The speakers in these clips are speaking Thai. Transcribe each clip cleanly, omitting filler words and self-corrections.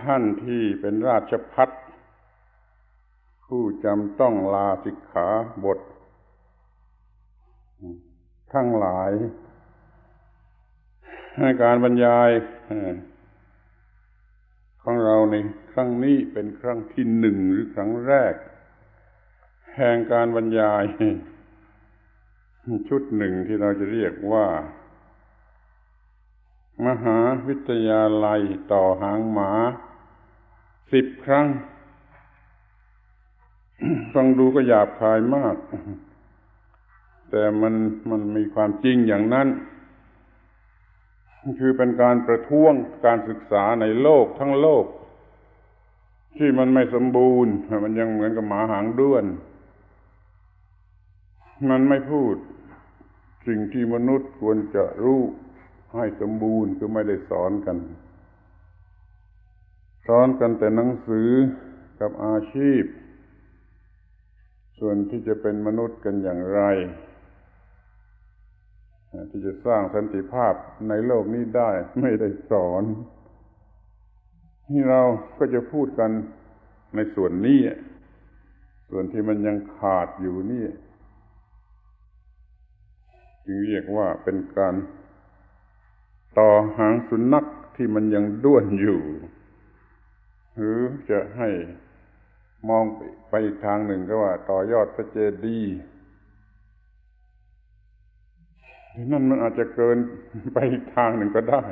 ท่านที่เป็นราชภัฏผู้จำต้องลาสิกขาบททั้งหลายในการบรรยายของเราในครั้งนี้เป็นครั้งที่หนึ่งหรือครั้งแรกแห่งการบรรยายชุดหนึ่งที่เราจะเรียกว่ามหาวิทยาลัยต่อหางหมา10 ครั้งฟังดูก็หยาบคายมากแต่มันมีความจริงอย่างนั้นคือเป็นการประท้วงการศึกษาในโลกทั้งโลกที่มันไม่สมบูรณ์มันยังเหมือนกับหมาหางด้วนมันไม่พูดสิ่งที่มนุษย์ควรจะรู้ให้สมบูรณ์คือไม่ได้สอนกันแต่หนังสือกับอาชีพส่วนที่จะเป็นมนุษย์กันอย่างไรที่จะสร้างสันติภาพในโลกนี้ได้ไม่ได้สอนนี่เราก็จะพูดกันในส่วนนี้ส่วนที่มันยังขาดอยู่นี่จึงเรียกว่าเป็นการต่อหางสุนัขที่มันยังด้วนอยู่หรือจะให้มองไปอีกทางหนึ่งก็ว่าต่อยอดพระเจดีย์นั่นมันอาจจะเกินไปอีกทางหนึ่งก็ได้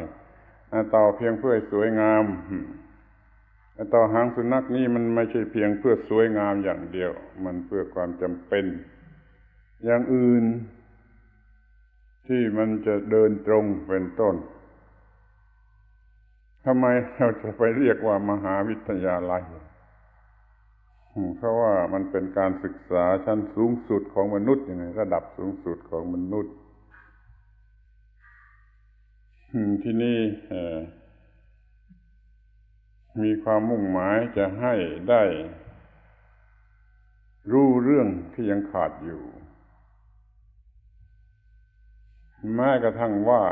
ต่อเพียงเพื่อสวยงามต่อหางสุนัขนี่มันไม่ใช่เพียงเพื่อสวยงามอย่างเดียวมันเพื่อความจำเป็นอย่างอื่นที่มันจะเดินตรงเป็นต้นทำไมเราจะไปเรียกว่ามหาวิทยาลัยเพราะว่ามันเป็นการศึกษาชั้นสูงสุดของมนุษย์ยังไงระดับสูงสุดของมนุษย์ที่นี่มีความมุ่งหมายจะให้ได้รู้เรื่องที่ยังขาดอยู่แม้กระทั่งว่า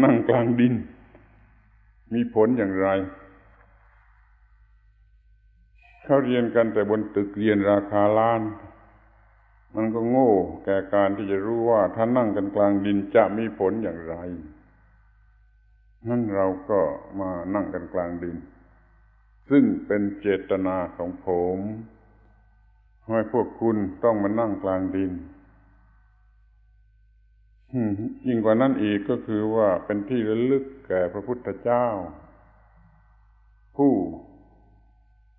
นั่งกลางดินมีผลอย่างไรเขาเรียนกันแต่บนตึกเรียนราคาล้านมันก็โง่แก่การที่จะรู้ว่าถ้านั่งกันกลางดินจะมีผลอย่างไรนั่นเราก็มานั่งกันกลางดินซึ่งเป็นเจตนาของผมให้พวกคุณต้องมานั่งกลางดินยิ่งกว่านั้นอีกก็คือว่าเป็นที่ระลึกแก่พระพุทธเจ้าผู้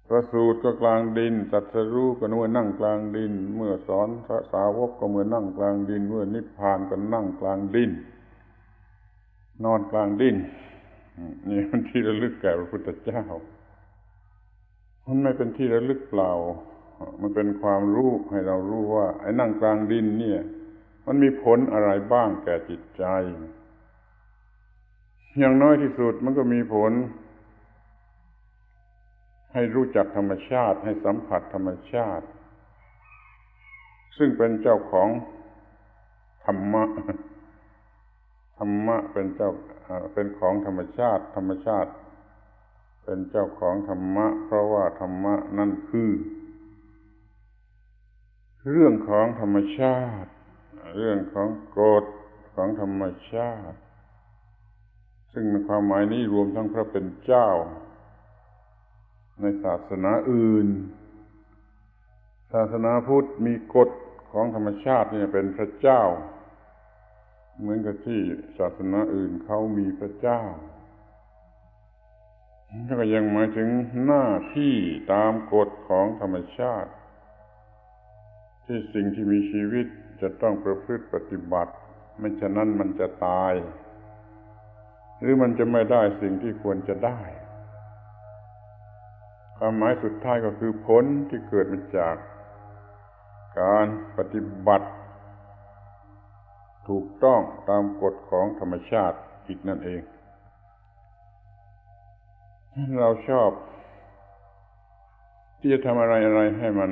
ประสูติก็กลางดินตรัสรู้ก็เมื่อนั่งกลางดินเมื่อสอนพระสาวกก็เมื่อนั่งกลางดินเมื่อนิพพานก็นั่งกลางดินนอนกลางดินนี่มันที่ระลึกแก่พระพุทธเจ้ามันไม่เป็นที่ระลึกเปล่ามันเป็นความรู้ให้เรารู้ว่าไอ้นั่งกลางดินเนี่ยมันมีผลอะไรบ้างแก่จิตใจอย่างน้อยที่สุดมันก็มีผลให้รู้จักธรรมชาติให้สัมผัสธรรมชาติซึ่งเป็นเจ้าของธรรมะเป็นของธรรมชาติธรรมชาติเป็นเจ้าของธรรมะเพราะว่าธรรมะนั่นคือเรื่องของธรรมชาติเรื่องของกฎของธรรมชาติซึ่งในความหมายนี้รวมทั้งพระเป็นเจ้าในศาสนาอื่นศาสนาพุทธมีกฎของธรรมชาตินี่เป็นพระเจ้าเหมือนกับที่ศาสนาอื่นเขามีพระเจ้าแล้วก็ยังหมายถึงหน้าที่ตามกฎของธรรมชาติที่สิ่งที่มีชีวิตจะต้องประพฤติปฏิบัติไม่ฉะนั้นมันจะตายหรือมันจะไม่ได้สิ่งที่ควรจะได้ความหมายสุดท้ายก็คือผลที่เกิดมาจากการปฏิบัติถูกต้องตามกฎของธรรมชาติอีกนั่นเองเราชอบที่จะทำอะไรให้มัน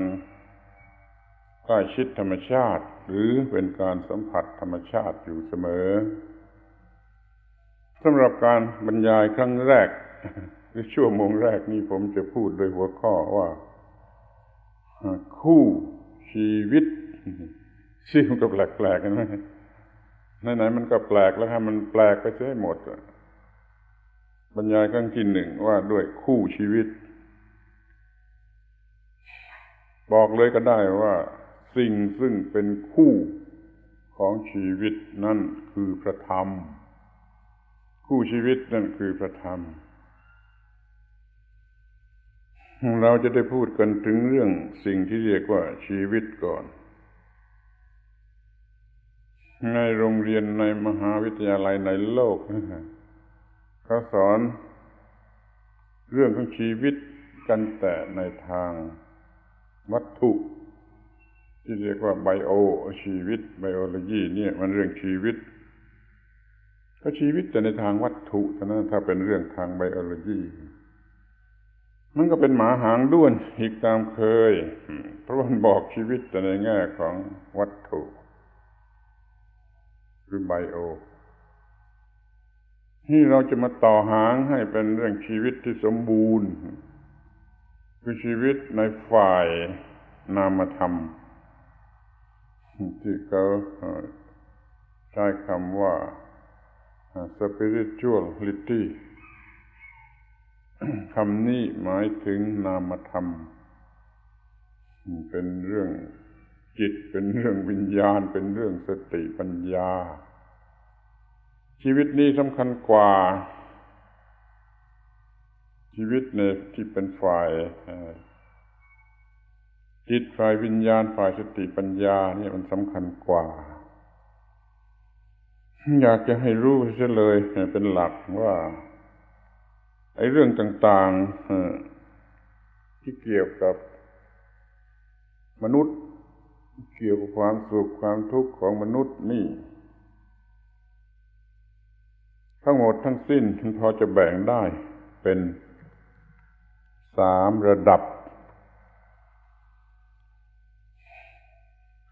ใกล้ชิดธรรมชาติหรือเป็นการสัมผัสธรรมชาติอยู่เสมอ สำหรับการบรรยายครั้งแรกหรือชั่วโมงแรกนี้ผมจะพูดโดยหัวข้อว่าคู่ชีวิตชื่อมันก็แปลกๆกันไหมไหนๆมันก็แปลกแล้วครับมันแปลกไปเสียให้หมดบรรยายครั้งที่หนึ่งว่าด้วยคู่ชีวิตบอกเลยก็ได้ว่าสิ่งซึ่งเป็นคู่ของชีวิตนั่นคือพระธรรมคู่ชีวิตนั่นคือพระธรรมเราจะได้พูดกันถึงเรื่องสิ่งที่เรียกว่าชีวิตก่อนในโรงเรียนในมหาวิทยาลัยในโลกเขาสอนเรื่องของชีวิตกันแต่ในทางวัตถุที่เรียกว่าไบโอชีวิตไบโอโลจีเนี่ยมันเรื่องชีวิตก็ชีวิตแต่ในทางวัตถุเท่านั้นถ้าเป็นเรื่องทางไบโอโลจีมันก็เป็นหมาหางด้วนอีกตามเคยเพราะมันบอกชีวิตแต่ในแง่ของวัตถุหรือไบโอที่เราจะมาต่อหางให้เป็นเรื่องชีวิตที่สมบูรณ์คือชีวิตในฝ่ายนามธรรมที่เขาใช้คำว่า spirituality คำนี้หมายถึงนามธรรมเป็นเรื่องจิตเป็นเรื่องวิญญาณเป็นเรื่องสติปัญญาชีวิตนี้สำคัญกว่าชีวิตในที่เป็นฝ่ายจิตฝ่ายวิญญาณฝ่ายสติปัญญาเนี่ยมันสำคัญกว่าอยากจะให้รู้เสียเลยเป็นหลักว่าไอ้เรื่องต่างๆที่เกี่ยวกับมนุษย์เกี่ยวกับความสุขความทุกข์ของมนุษย์นี่ทั้งหมดทั้งสิ้นพอจะแบ่งได้เป็น3ระดับ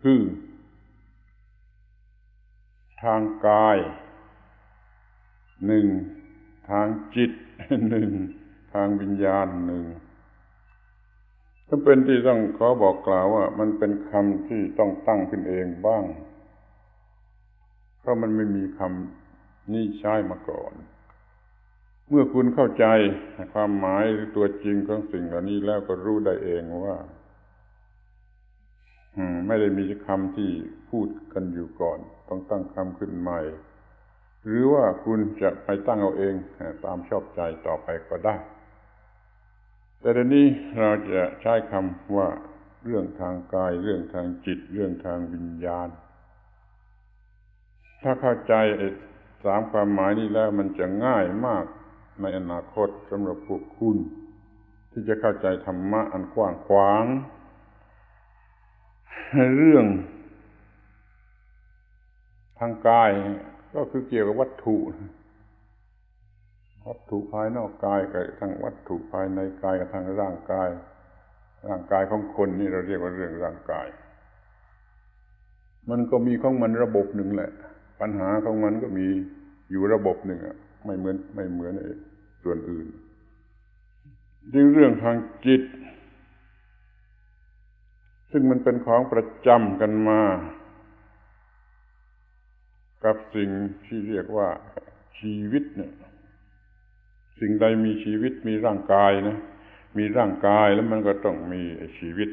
คือทางกาย1ทางจิต1ทางวิญญาณ1ก็เป็นที่ต้องขอบอกกล่าวว่ามันเป็นคำที่ต้องตั้งขึ้นเองบ้างเพราะมันไม่มีคำนี้ใช้มาก่อนเมื่อคุณเข้าใจความหมายหรือตัวจริงของสิ่งเหล่านี้แล้วก็รู้ได้เองว่าไม่ได้มีคำที่พูดกันอยู่ก่อนต้องตั้งคำขึ้นใหม่หรือว่าคุณจะไปตั้งเอาเองตามชอบใจต่อไปก็ได้แต่เดี๋ยวนี้เราจะใช้คำว่าเรื่องทางกายเรื่องทางจิตเรื่องทางวิญญาณถ้าเข้าใจ3ความหมายนี้แล้วมันจะง่ายมากในอนาคตสำหรับพวกคุณที่จะเข้าใจธรรมะอันกว้างขวางเรื่องทางกายก็คือเกี่ยวกับวัตถุภายนอกกายกับทางวัตถุภายในกายกับทางร่างกายของคนนี่เราเรียกว่าเรื่องร่างกายมันก็มีของมันระบบหนึ่งแหละปัญหาของมันก็มีอยู่ระบบหนึ่งไม่เหมือนส่วนอื่นเรื่องทางจิตซึ่งมันเป็นของประจำกันมากับสิ่งที่เรียกว่าชีวิตเนี่ยสิ่งใดมีชีวิตมีร่างกายนะมีร่างกายแล้วมันก็ต้องมีชีวิต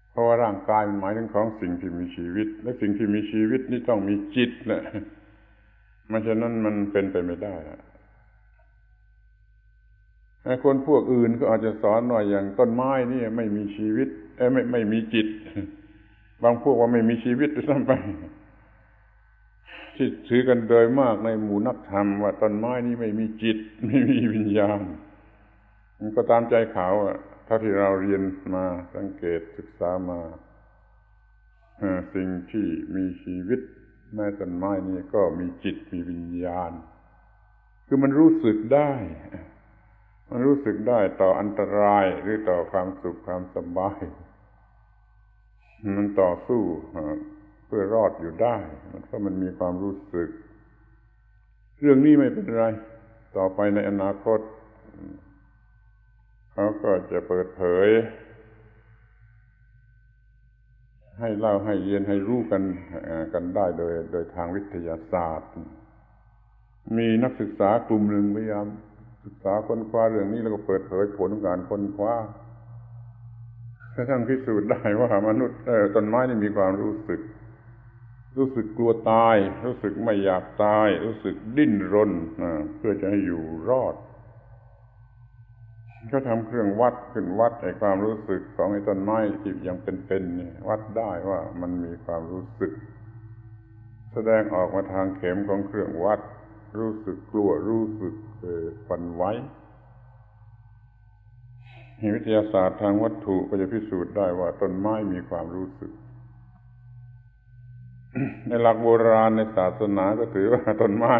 เพราะว่าร่างกายมันหมายถึงของสิ่งที่มีชีวิตและสิ่งที่มีชีวิตนี่ต้องมีจิตนะไม่ฉะนั้นมันเป็นไปไม่ได้คนพวกอื่นก็อาจจะสอนหน่อยอย่างต้นไม้นี่ไม่มีชีวิตไม่มีจิตบางพวกว่าไม่มีชีวิตด้วยซ้ำไปที่ถือกันโดยมากในหมู่นักธรรมว่าต้นไม้นี่ไม่มีจิตไม่มีวิญญาณมันก็ตามใจเขาเท่าที่เราเรียนมาสังเกตศึกษามาสิ่งที่มีชีวิตแม้ต้นไม้นี่ก็มีจิตมีวิญญาณคือมันรู้สึกได้ต่ออันตรายหรือต่อความสุขความสบายมันต่อสู้เพื่อรอดอยู่ได้เพราะมันมีความรู้สึก เรื่องนี้ไม่เป็นไรต่อไปในอนาคตเขาก็จะเปิดเผยให้เล่าให้เรียนให้รู้กันได้โดยทางวิทยาศาสตร์มีนักศึกษากลุ่มหนึ่งพยายามศึกษาค้นคว้าเรื่องนี้แล้วก็เปิดเผยผลของการค้นคว้ากระทั่งพิสูจน์ได้ว่ามนุษย์ต้นไม้นี่มีความรู้สึกกลัวตายรู้สึกไม่อยากตายรู้สึกดิ้นรนเพื่อจะให้อยู่รอดเขาทำเครื่องวัดขึ้นวัดไอ้ความรู้สึกของไอ้ต้นไม้ที่ยังเป็นๆนี่วัดได้ว่ามันมีความรู้สึกแสดงออกมาทางเข็มของเครื่องวัดรู้สึกกลัวรู้สึกหวั่นไหววิทยาศาสตร์ทางวัตถุก็จะพิสูจน์ได้ว่าต้นไม้มีความรู้สึก ในหลักโบราณในศาสนาก็ถือว่าต้นไม้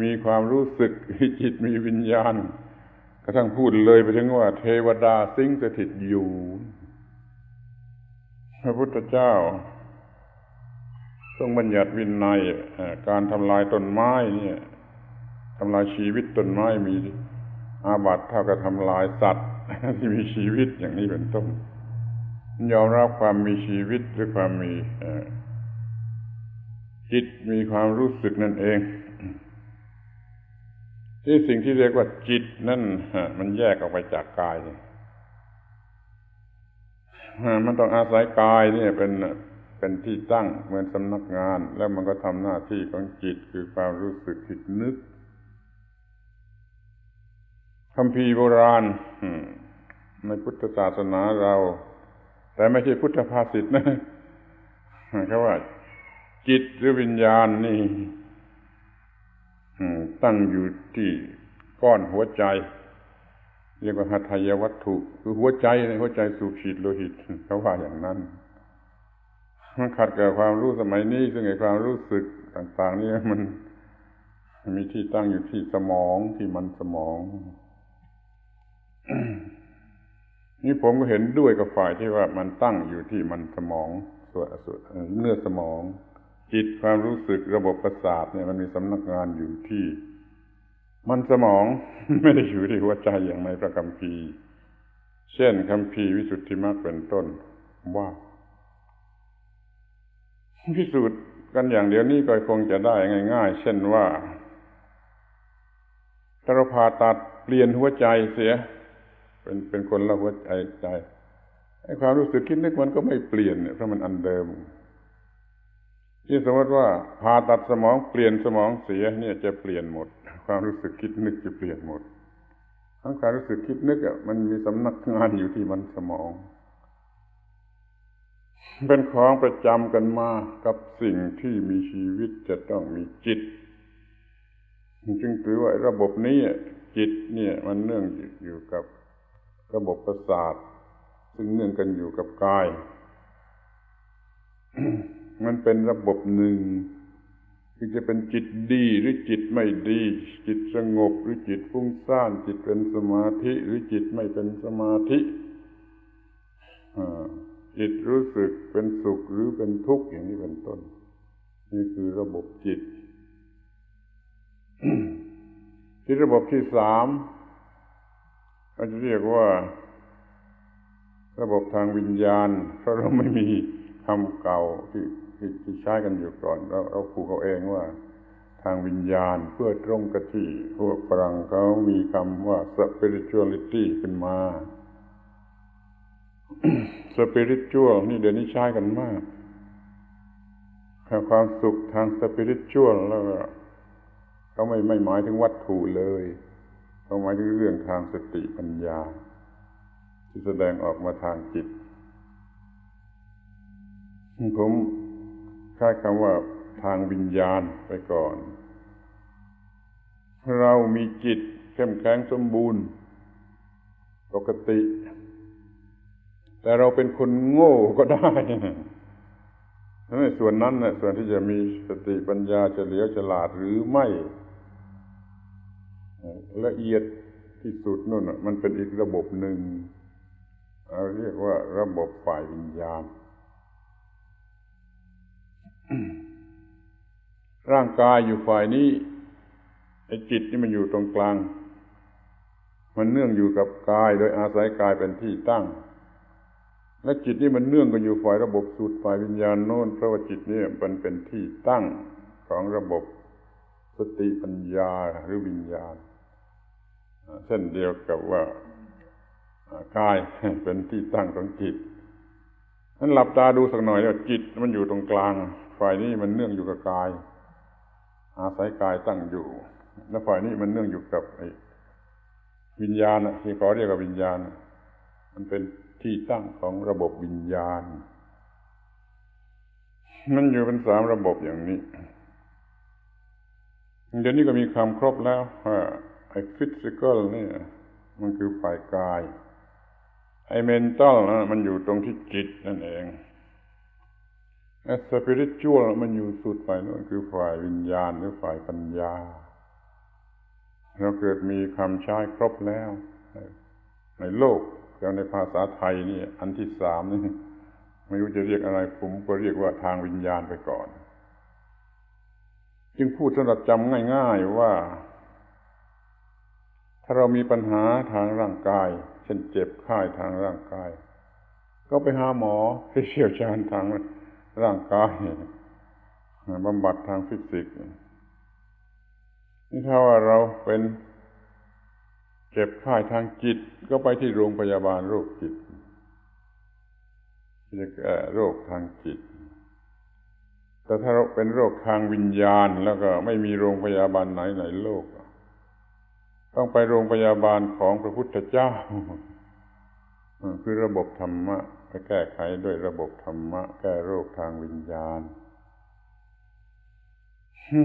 มีความรู้สึกมีจิตมีวิญญาณกระทั่งพูดเลยไปถึงว่าเทวดาสิงสถิตอยู่พระพุทธเจ้าทรงบัญญัติวินัยการทำลายต้นไม้เนี่ยทำลายชีวิตต้นไม้มีอาบัติเท่ากับทำลายสัตว์ที่มีชีวิตอย่างนี้เป็นต้นยอมรับความมีชีวิตหรือความมีจิตมีความรู้สึกนั่นเองที่สิ่งที่เรียกว่าจิตนั่นมันแยกออกไปจากกายมันต้องอาศัยกายนี่เป็นที่ตั้งเหมือนสำนักงานแล้วมันก็ทำหน้าที่ของจิตคือความรู้สึกคิดนึกคัมภีร์โบราณในพุทธศาสนาเราแต่ไม่ใช่พุทธภาษิตนะเขาว่าจิตหรือวิญญาณนี่ตั้งอยู่ที่ก้อนหัวใจเรียกว่าหัตถยวัตถุคือหัวใจในหัวใจสูบฉีดโลหิตเขาว่าอย่างนั้นมันขัดกับความรู้สมัยนี้ซึ่งไอ้ความรู้สึกต่างๆนี่มันมีที่ตั้งอยู่ที่สมองที่มันสมอง นี่ผมก็เห็นด้วยกับฝ่ายที่ว่ามันตั้งอยู่ที่มันสมองส่วนเนื้อสมองจิตความรู้สึกระบบประสาทเนี่ยมันมีสำนักงานอยู่ที่มันสมอง ไม่ได้อยู่ที่หัวใจอย่างในพระคัมภีร์เช่นคัมภีร์วิสุทธิมรรคเป็นต้นว่าพิสูจน์กันอย่างเดียวนี้ก็คงจะได้ง่ายๆเช่นว่าถ้าเราผ่าตัดเปลี่ยนหัวใจเสียเป็นคนละหัวใจไอ้ความรู้สึกคิดนึกมันก็ไม่เปลี่ยนเนี่ยเพราะมันอันเดิมที่สมมติว่าผ่าตัดสมองเปลี่ยนสมองเสียเนี่ยจะเปลี่ยนหมดความรู้สึกคิดนึกจะเปลี่ยนหมดทั้งความรู้สึกคิดนึกมันมีสำนักงานอยู่ที่มันสมองเป็นของประจำกันมากับสิ่งที่มีชีวิตจะต้องมีจิตจึงถือว่าระบบนี้จิตเนี่ยมันเนื่องอยู่กับระบบประสาทซึ่งเนื่องกันอยู่กับกาย มันเป็นระบบหนึ่งที่จะเป็นจิตดีหรือจิตไม่ดีจิตสงบหรือจิตฟุ้งซ่านจิตเป็นสมาธิหรือจิตไม่เป็นสมาธิจิตรู้สึกเป็นสุขหรือเป็นทุกข์อย่างนี้เป็นต้นนี่คือระบบจิต ที่ระบบที่สามเราจะเรียกว่าระบบทางวิญญาณเพราะเราไม่มีคำเก่าที่ใช้กันอยู่ก่อนเราผูกเอาเองว่าทางวิญญาณเพื่อตรงกับที่พวกฝรั่งเขามีคำว่า spirituality ขึ้นมา spiritual นี่เดี๋ยวนี้ใช้กันมากความสุขทาง spiritual แล้วก็เขาไม่หมายถึงวัตถุเลยเขาหมายถึงเรื่องทางสติปัญญาที่แสดงออกมาทางจิตผมใช้คำว่าทางวิญญาณไปก่อนเรามีจิตเข้มแข็งสมบูรณ์ปกติแต่เราเป็นคนโง่ก็ได้ส่วนนั้นส่วนที่จะมีสติปัญญาเฉลียวฉลาดหรือไม่ละเอียดที่สุดนั่นมันเป็นอีกระบบหนึ่งเราเรียกว่าระบบฝ่ายวิญญาณ ร่างกายอยู่ฝ่ายนี้ อ้จิตนี่มันอยู่ตรงกลางมันเนื่องอยู่กับกายโดยอาศัยกายเป็นที่ตั้งและจิตนี่มันเนื่องกันอยู่ฝ่ายระบบสูตรฝ่ายวิญญาณโน้นเพราะว่าจิตนี่มันเป็นที่ตั้งของระบบสติปัญญาหรือวิญญาณเช่นเดียวกับว่ากายเป็นที่ตั้งของจิตนั้นหลับตาดูสักหน่อยว่าจิตมันอยู่ตรงกลางฝ่ายนี้มันเนื่องอยู่กับกายอาศัยกายตั้งอยู่และฝ่ายนี้มันเนื่องอยู่กับวิญญาณที่เขาเรียกว่าวิญญาณมันเป็นที่ตั้งของระบบวิญญาณมันอยู่เป็น3ระบบอย่างนี้เดี๋ยวนี้ก็มีคำครบแล้วว่าไอ้ physical นี่มันคือฝ่ายกายไอ้ mental มันอยู่ตรงที่จิตนั่นเองไอ้ spiritual มันอยู่สุดฝ่ายนู้นคือฝ่ายวิญญาณหรือฝ่ายปัญญาเราเกิดมีคำใช้ครบแล้วในโลกแล้วในภาษาไทยนี่อันที่3นี่ไม่รู้จะเรียกอะไรผมก็เรียกว่าทางวิญญาณไปก่อนจึงพูดสำหรับจำง่ายๆว่าถ้าเรามีปัญหาทางร่างกายเช่นเจ็บไข้ทางร่างกายก็ไปหาหมอที่เชี่ยวชาญทางร่างกายบำบัดทางฟิสิกส์นี่ถ้าว่าเราเป็นเจ็บไข้ทางจิตก็ไปที่โรงพยาบาลโรคจิตจะแก้โรคทางจิตแต่ถ้าเราเป็นโรคทางวิญญาณแล้วก็ไม่มีโรงพยาบาลไหนในโลกต้องไปโรงพยาบาลของพระพุทธเจ้าคือระบบธรรมะไปแก้ไขด้วยระบบธรรมะแก้โรคทางวิญญาณ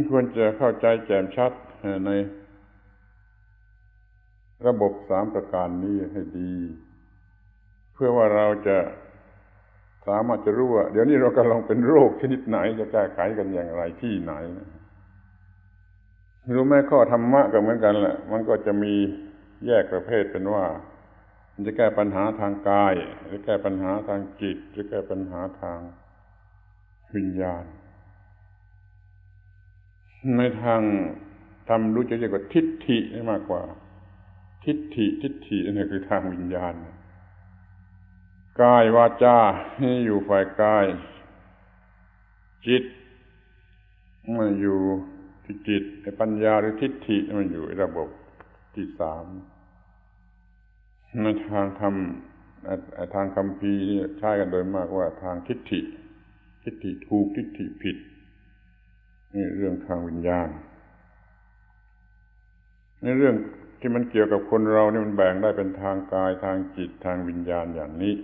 ควรจะเข้าใจแจ่มชัดในระบบ3ประการนี้ให้ดีเพื่อว่าเราจะสามารถจะรู้ว่าเดี๋ยวนี้เรากำลังเป็นโรคชนิดไหนจะแก้ไขกันอย่างไรที่ไหนรู้ไหมข้อธรรมะก็เหมือนกันแหละมันก็จะมีแยกประเภทเป็นว่ามันจะแก้ปัญหาทางกายหรือแก้ปัญหาทางจิตหรือแก้ปัญหาทางวิญญาณในทางธรรมรู้จะเรียกว่าทิฏฐิมากกว่าทิฏฐินี่คือทางวิญญาณกายวาจาให้อยู่ฝ่ายกายจิตมันอยู่ที่จิตปัญญาหรือทิฏฐิมันอยู่ระบบที่3ในทางธรรมทางคัมภีร์นี่ใช้กันโดยมากว่าทางทิฏฐิถูกทิฏฐิผิดนี่เรื่องทางวิญญาณในเรื่องที่มันเกี่ยวกับคนเรานี่มันแบ่งได้เป็นทางกายทางจิตทางวิญญาณอย่างนี้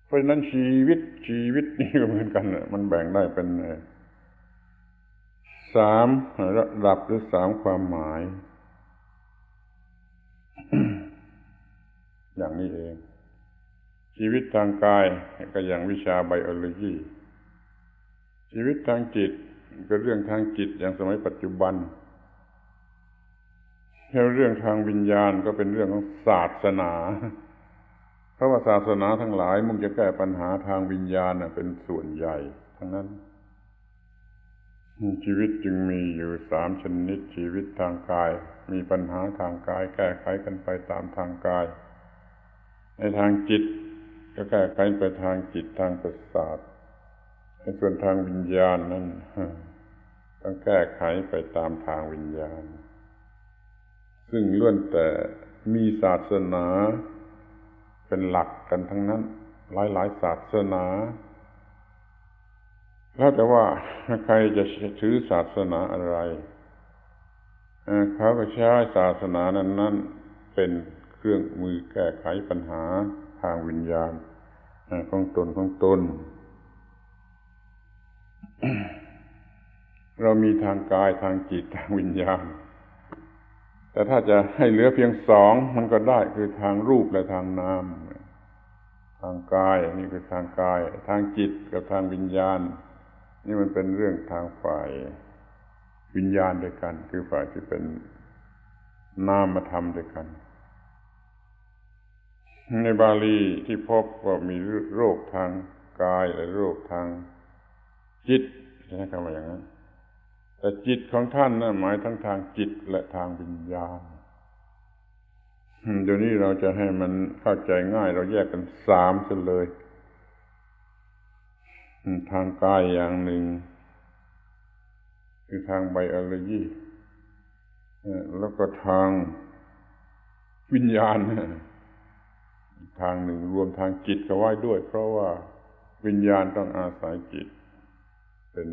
เพราะฉะนั้นชีวิตนี่ก็เหมือนกันมันแบ่งได้เป็น3ระดับหรือ3ความหมาย อย่างนี้เองชีวิตทางกายก็อย่างวิชาไบโอโลจีชีวิตทางจิตก็เรื่องทางจิตอย่างสมัยปัจจุบันแล้วเรื่องทางวิญญาณก็เป็นเรื่องของศาสนาเพราะว่าศาสนาทั้งหลายมุ่งจะแก้ปัญหาทางวิญญาณเป็นส่วนใหญ่ทั้งนั้นชีวิตจึงมีอยู่3ชนิดชีวิตทางกายมีปัญหาทางกายแก้ไขกันไปตามทางกายในทางจิตก็แก้ไขไปทางจิตทางประสาทในส่วนทางวิญญาณนั้นต้องแก้ไขไปตามทางวิญญาณซึ่งล้วนแต่มีศาสนาเป็นหลักกันทั้งนั้นหลายศาสนาแล้วแต่ว่าใครจะถือศาสนาอะไรเขาก็ใช้ศาสนานั้นเป็นเครื่องมือแก้ไขปัญหาทางวิญญาณของตน เรามีทางกายทางจิตทางวิญญาณแต่ถ้าจะให้เหลือเพียง2มันก็ได้คือทางรูปและทางนามทางกายนี่คือทางกายทางจิตกับทางวิญญาณนี่มันเป็นเรื่องทางฝ่ายวิญญาณด้วยกันคือฝ่ายที่เป็นนามธรรมด้วยกันในบาลีที่พบว่ามีโรคทางกายและโรคทางจิตใช้คำว่าอย่างนั้น แต่จิตของท่านนะหมายทั้งทางจิตและทางวิญญาณเดี๋ยวนี้เราจะให้มันเข้าใจง่ายเราแยกกันสามซะเลยทางกายอย่างหนึ่งคือทางไบโอโลจีแล้วก็ทางวิญญาณทางหนึ่งรวมทางจิตเข้าไว้ด้วยเพราะว่าวิญญาณต้องอาศัยจิตเป็น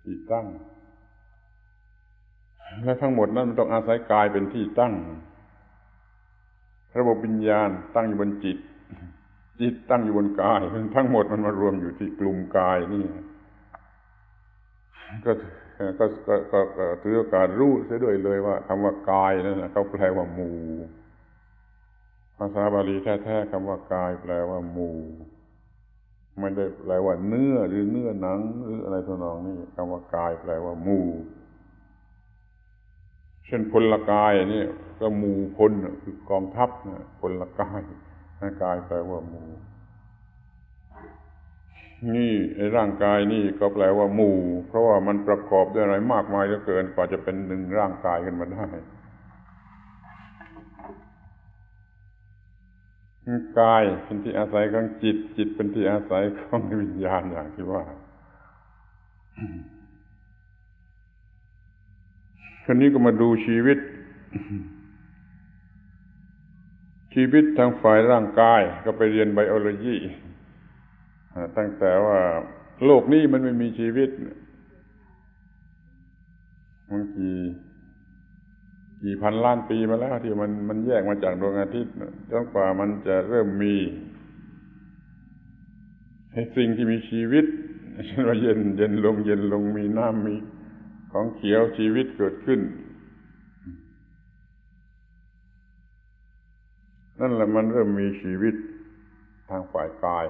ที่ตั้งและทั้งหมดนั้นมันต้องอาศัยกายเป็นที่ตั้งระบบวิญญาณตั้งอยู่บนจิตจิตตั้งอยู่บนกายทั้งหมดมันมารวมอยู่ที่กลุ่มกายนี่ก็ถือโอกาสรู้เสียด้วยเลยว่าคำว่ากายนั่นนะเขาแปลว่าหมู่ภาษาบาลีแท้ๆคำว่ากายแปลว่าหมู่ไม่ได้แปลว่าเนื้อหรือเนื้อหนังหรืออะไรทำนองนี้คำว่ากายแปลว่าหมู่เช่นพลกายนี่ก็หมู่พลคือกองทัพนะพลกายกายแปลว่าหมู่นี่ไอ้ร่างกายนี่ก็แปลว่าหมู่เพราะว่ามันประกอบด้วยอะไรมากมายเหลือเกินกว่าจะเป็นหนึ่งร่างกายขึ้นมาได้กายเป็นที่อาศัยของจิตจิตเป็นที่อาศัยของวิญญาณอย่างที่ว่าคราวนี้ก็มาดูชีวิตทางฝ่ายร่างกายก็ไปเรียนไบโอโลจีตั้งแต่ว่าโลกนี้มันไม่มีชีวิตมันกี่พันล้านปีมาแล้วที่มันแยกมาจากดวงอาทิตย์จนกว่ามันจะเริ่มมีให้สิ่งที่มีชีวิตเช่นว่าเย็นลงมีน้ำมีของเขียวชีวิตเกิดขึ้นนั่นแหละมันเริ่มมีชีวิตทางฝ่ายกาย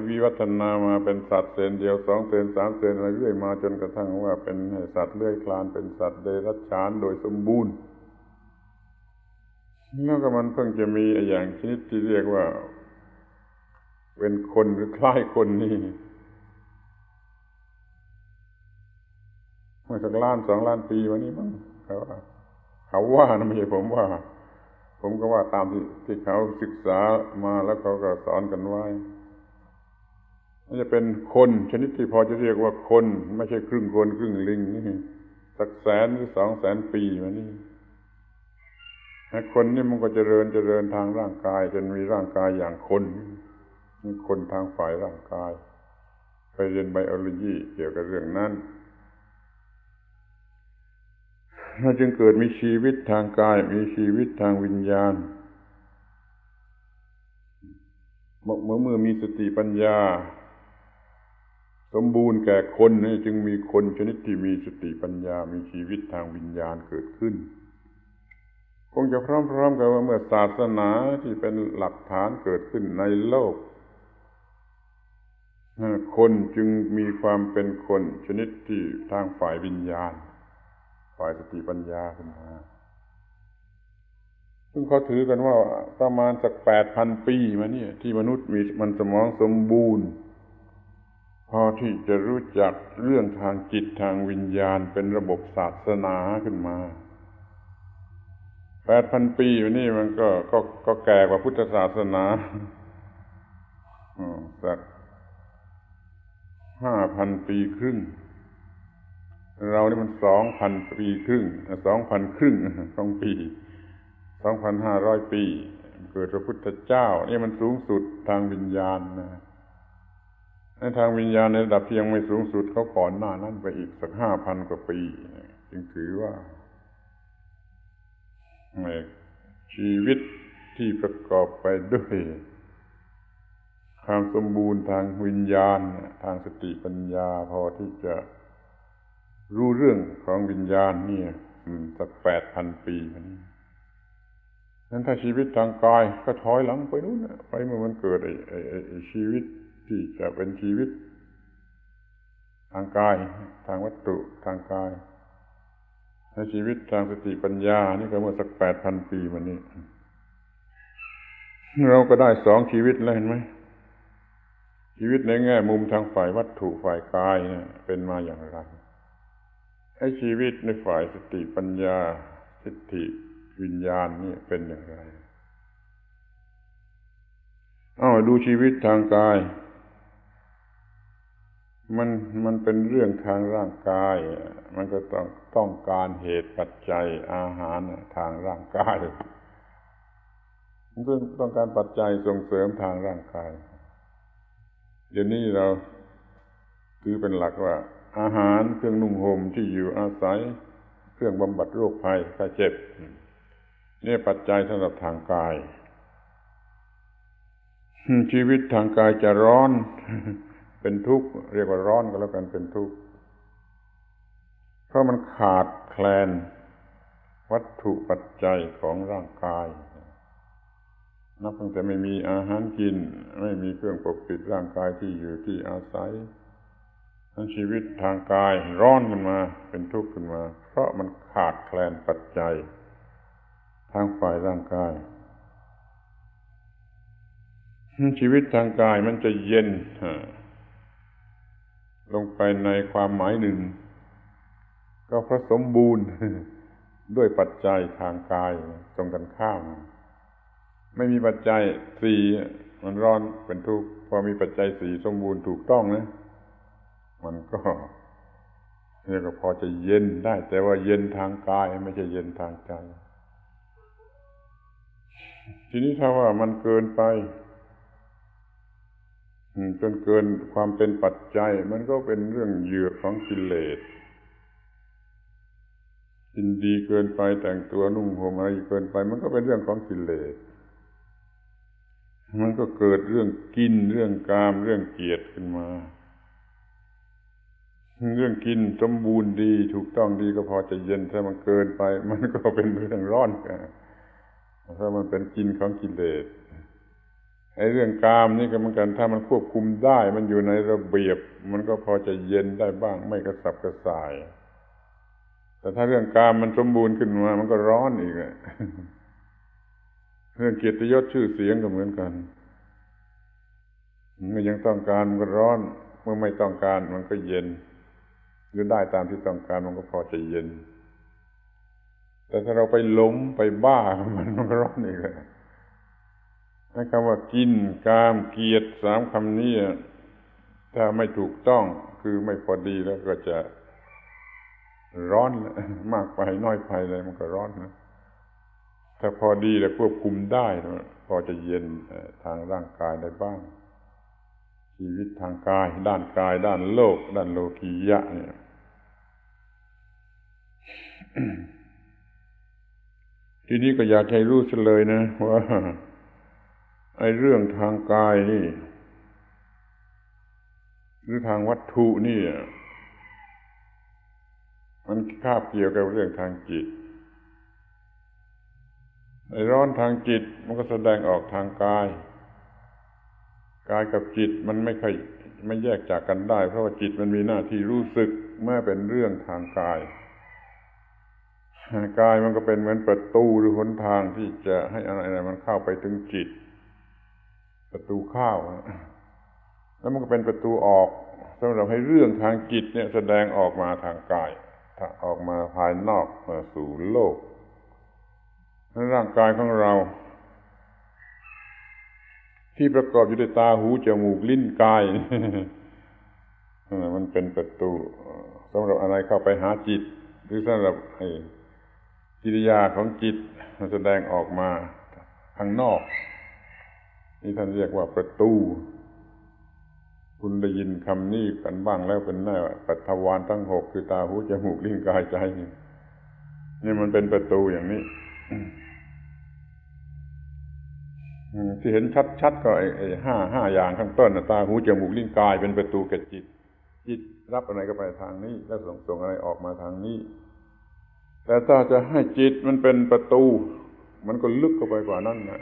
วิวัฒนามาเป็นสัตว์เซนเดียว2 เซน 3 เซนอะไรเรื่อยมาจนกระทั่งว่าเป็นสัตว์เลื้อยคลานเป็นสัตว์เดรัจฉานโดยสมบูรณ์แล้วก็มันเพิ่งจะมีอย่างชนิดที่เรียกว่าเป็นคนหรือคล้ายคนนี่เมื่อสัก1-2 ล้านปีมานี้มั้งเขาว่านะไม่ใช่ผมว่าผมก็ว่าตามที่เขาศึกษามาแล้วเขาก็สอนกันไว้มันจะเป็นคนชนิดที่พอจะเรียกว่าคนไม่ใช่ครึ่งคนครึ่งลิงนี่สัก100,000 หรือ 200,000 ปีมานี่คนนี่มันก็เจริญทางร่างกายจนมีร่างกายอย่างคนนี่คนทางฝ่ายร่างกายไปเรียนไบโอโลจีเกี่ยวกับเรื่องนั้นเราจึงเกิดมีชีวิตทางกายมีชีวิตทางวิญญาณเมื่อมีสติปัญญาสมบูรณ์แก่คนนี่จึงมีคนชนิดที่มีสติปัญญามีชีวิตทางวิญญาณเกิดขึ้นคงจะพร้อมๆกันว่าเมื่อศาสนาที่เป็นหลักฐานเกิดขึ้นในโลกคนจึงมีความเป็นคนชนิดที่ทางฝ่ายวิญญาณฝ่ายสติปัญญาขึ้นมาซึ่งเขาถือกันว่าประมาณสัก 8,000 ปีมาเนี่ยที่มนุษย์มีมันสมองสมบูรณ์พอที่จะรู้จักเรื่องทางจิตทางวิญญาณเป็นระบบศาสนาขึ้นมา 8,000 ปีอยู่นี่มันก็แก่กว่าพุทธศาสนาสัก 5,000 ปีครึ่งเรานี่มัน 2,000 ปีครึ่ง 2,000 ครึ่ง2 ปี 2,500 ปีเกิดพระพุทธเจ้านี่มันสูงสุดทางวิญญาณนะในทางวิญญาณในระดับที่ยังไม่สูงสุดเขาก่อนหน้านั้นไปอีกสัก 5,000 กว่าปีจึงถือว่าชีวิตที่ประกอบไปด้วยความสมบูรณ์ทางวิญญาณทางสติปัญญาพอที่จะรู้เรื่องของวิญญาณนี่สัก 8,000 ปีนั้นถ้าชีวิตทางกายก็ถอยหลังไปนู่นไปเมื่อมันเกิดไอ้ชีวิตที่จะเป็นชีวิตทางกายทางวัตถุทางกายและชีวิตทางสติปัญญานี่ก็เมื่อสัก 8,000 ปีมานี้เราก็ได้2 ชีวิตแล้วเห็นไหม ชีวิตในแง่มุมทางฝ่ายวัตถุฝ่ายกายเนี่ยเป็นมาอย่างไรไอ้ชีวิตในฝ่ายสติปัญญาสิทธิวิญญาณนี่เป็นอย่างไรดูชีวิตทางกายมันเป็นเรื่องทางร่างกายมันก็ต้องการเหตุปัจจัยอาหารทางร่างกายมันก็ต้องการปัจจัยส่งเสริมทางร่างกายเดี๋ยวนี้เราถือเป็นหลักว่าอาหารเครื่องนุ่งห่มที่อยู่อาศัยเครื่องบำบัดโรคภัยไข้เจ็บนี่ปัจจัยสำหรับทางกายชีวิตทางกายจะร้อนเป็นทุกข์เรียกว่าร้อนก็แล้วกันเป็นทุกข์เพราะมันขาดแคลนวัตถุปัจจัยของร่างกายนับตั้งแต่ไม่มีอาหารกินไม่มีเครื่องปกปิดร่างกายที่อยู่ที่อาศัยชีวิตทางกายร้อนขึ้นมาเป็นทุกข์ขึ้นมาเพราะมันขาดแคลนปัจจัยทางฝ่ายร่างกายชีวิตทางกายมันจะเย็นลงไปในความหมายหนึ่งก็เพราะสมบูรณ์ด้วยปัจจัยทางกายตรงกันข้ามไม่มีปัจจัยสี่มันร้อนเป็นทุกข์พอมีปัจจัยสี่สมบูรณ์ถูกต้องนะมันก็เรียกว่าพอจะเย็นได้แต่ว่าเย็นทางกายไม่ใช่เย็นทางใจทีนี้ถ้าว่ามันเกินไปจนเกินความเป็นปัจจัยมันก็เป็นเรื่องเหยื่อของกิเลสกินดีเกินไปแต่งตัวนุ่งห่มอะไรเกินไปมันก็เป็นเรื่องของกิเลสมันก็เกิดเรื่องกินเรื่องกามเรื่องเกียรติขึ้นมาเรื่องกินสมบูรณ์ดีถูกต้องดีก็พอจะเย็นถ้ามันเกินไปมันก็เป็นเรื่องร้อนถ้ามันเป็นกินของกิเลสไอ้เรื่องกามนี่ก็เหมือนกันถ้ามันควบคุมได้มันอยู่ในระเบียบมันก็พอจะเย็นได้บ้างไม่กระสับกระส่ายแต่ถ้าเรื่องกามมันสมบูรณ์ขึ้นมามันก็ร้อนอีกเรื่องเกียรติยศชื่อเสียงก็เหมือนกันเมื่อยังต้องการมันก็ร้อนเมื่อไม่ต้องการมันก็เย็นหรือได้ตามที่ต้องการมันก็พอจะเย็นแต่ถ้าเราไปหลงไปบ้ามันก็ร้อนอีกเลยคำว่ากินกามเกียรติสามคำนี้ถ้าไม่ถูกต้องคือไม่พอดีแล้วก็จะร้อนมากไปน้อยไปเลยมันก็ร้อนนะถ้าพอดีแล้วควบคุมได้พอจะเย็นทางร่างกายได้บ้างชีวิตทางกายด้านโลกด้านโลกียะเนี่ยทีนี้ก็อยากให้รู้ซะเลยนะว่าไอ้เรื่องทางกายนี่หรือทางวัตถุนี่มันคาบเกี่ยวกับเรื่องทางจิตไอ้ร้อนทางจิตมันก็แสดงออกทางกายกับจิตมันไม่แยกจากกันได้เพราะว่าจิตมันมีหน้าที่รู้สึกแม้เป็นเรื่องทางกายมันก็เป็นเหมือนประตูหรือหนทางที่จะให้อะไรมันเข้าไปถึงจิตประตูเข้าแล้วมันก็เป็นประตูออกสำหรับให้เรื่องทางจิตเนี่ยแสดงออกมาทางกายออกมาภายนอกมาสู่โลกร่างกายของเราที่ประกอบอยู่ด้วยตาหูจมูกลิ้นกายมันเป็นประตูสำหรับอะไรเข้าไปหาจิตหรือสำหรับกิริยาของจิตมันแสดงออกมาข้างนอกนี่ท่านเรียกว่าประตูคุณได้ยินคำนี้กันบ้างแล้วเป็นแน่ปัทวารทั้งหกคือตาหูจมูกลิ้นกายใจนี่มันเป็นประตูอย่างนี้ที่เห็นชัดๆก็ไอ้ห้าอย่างข้างต้นตาหูจมูกลิ้นกายเป็นประตูแก่จิตรับอะไรก็ไปทางนี้แล้วส่งอะไรออกมาทางนี้แต่ถ้าจะให้จิตมันเป็นประตูมันก็ลึกเข้าไปกว่านั้นนะ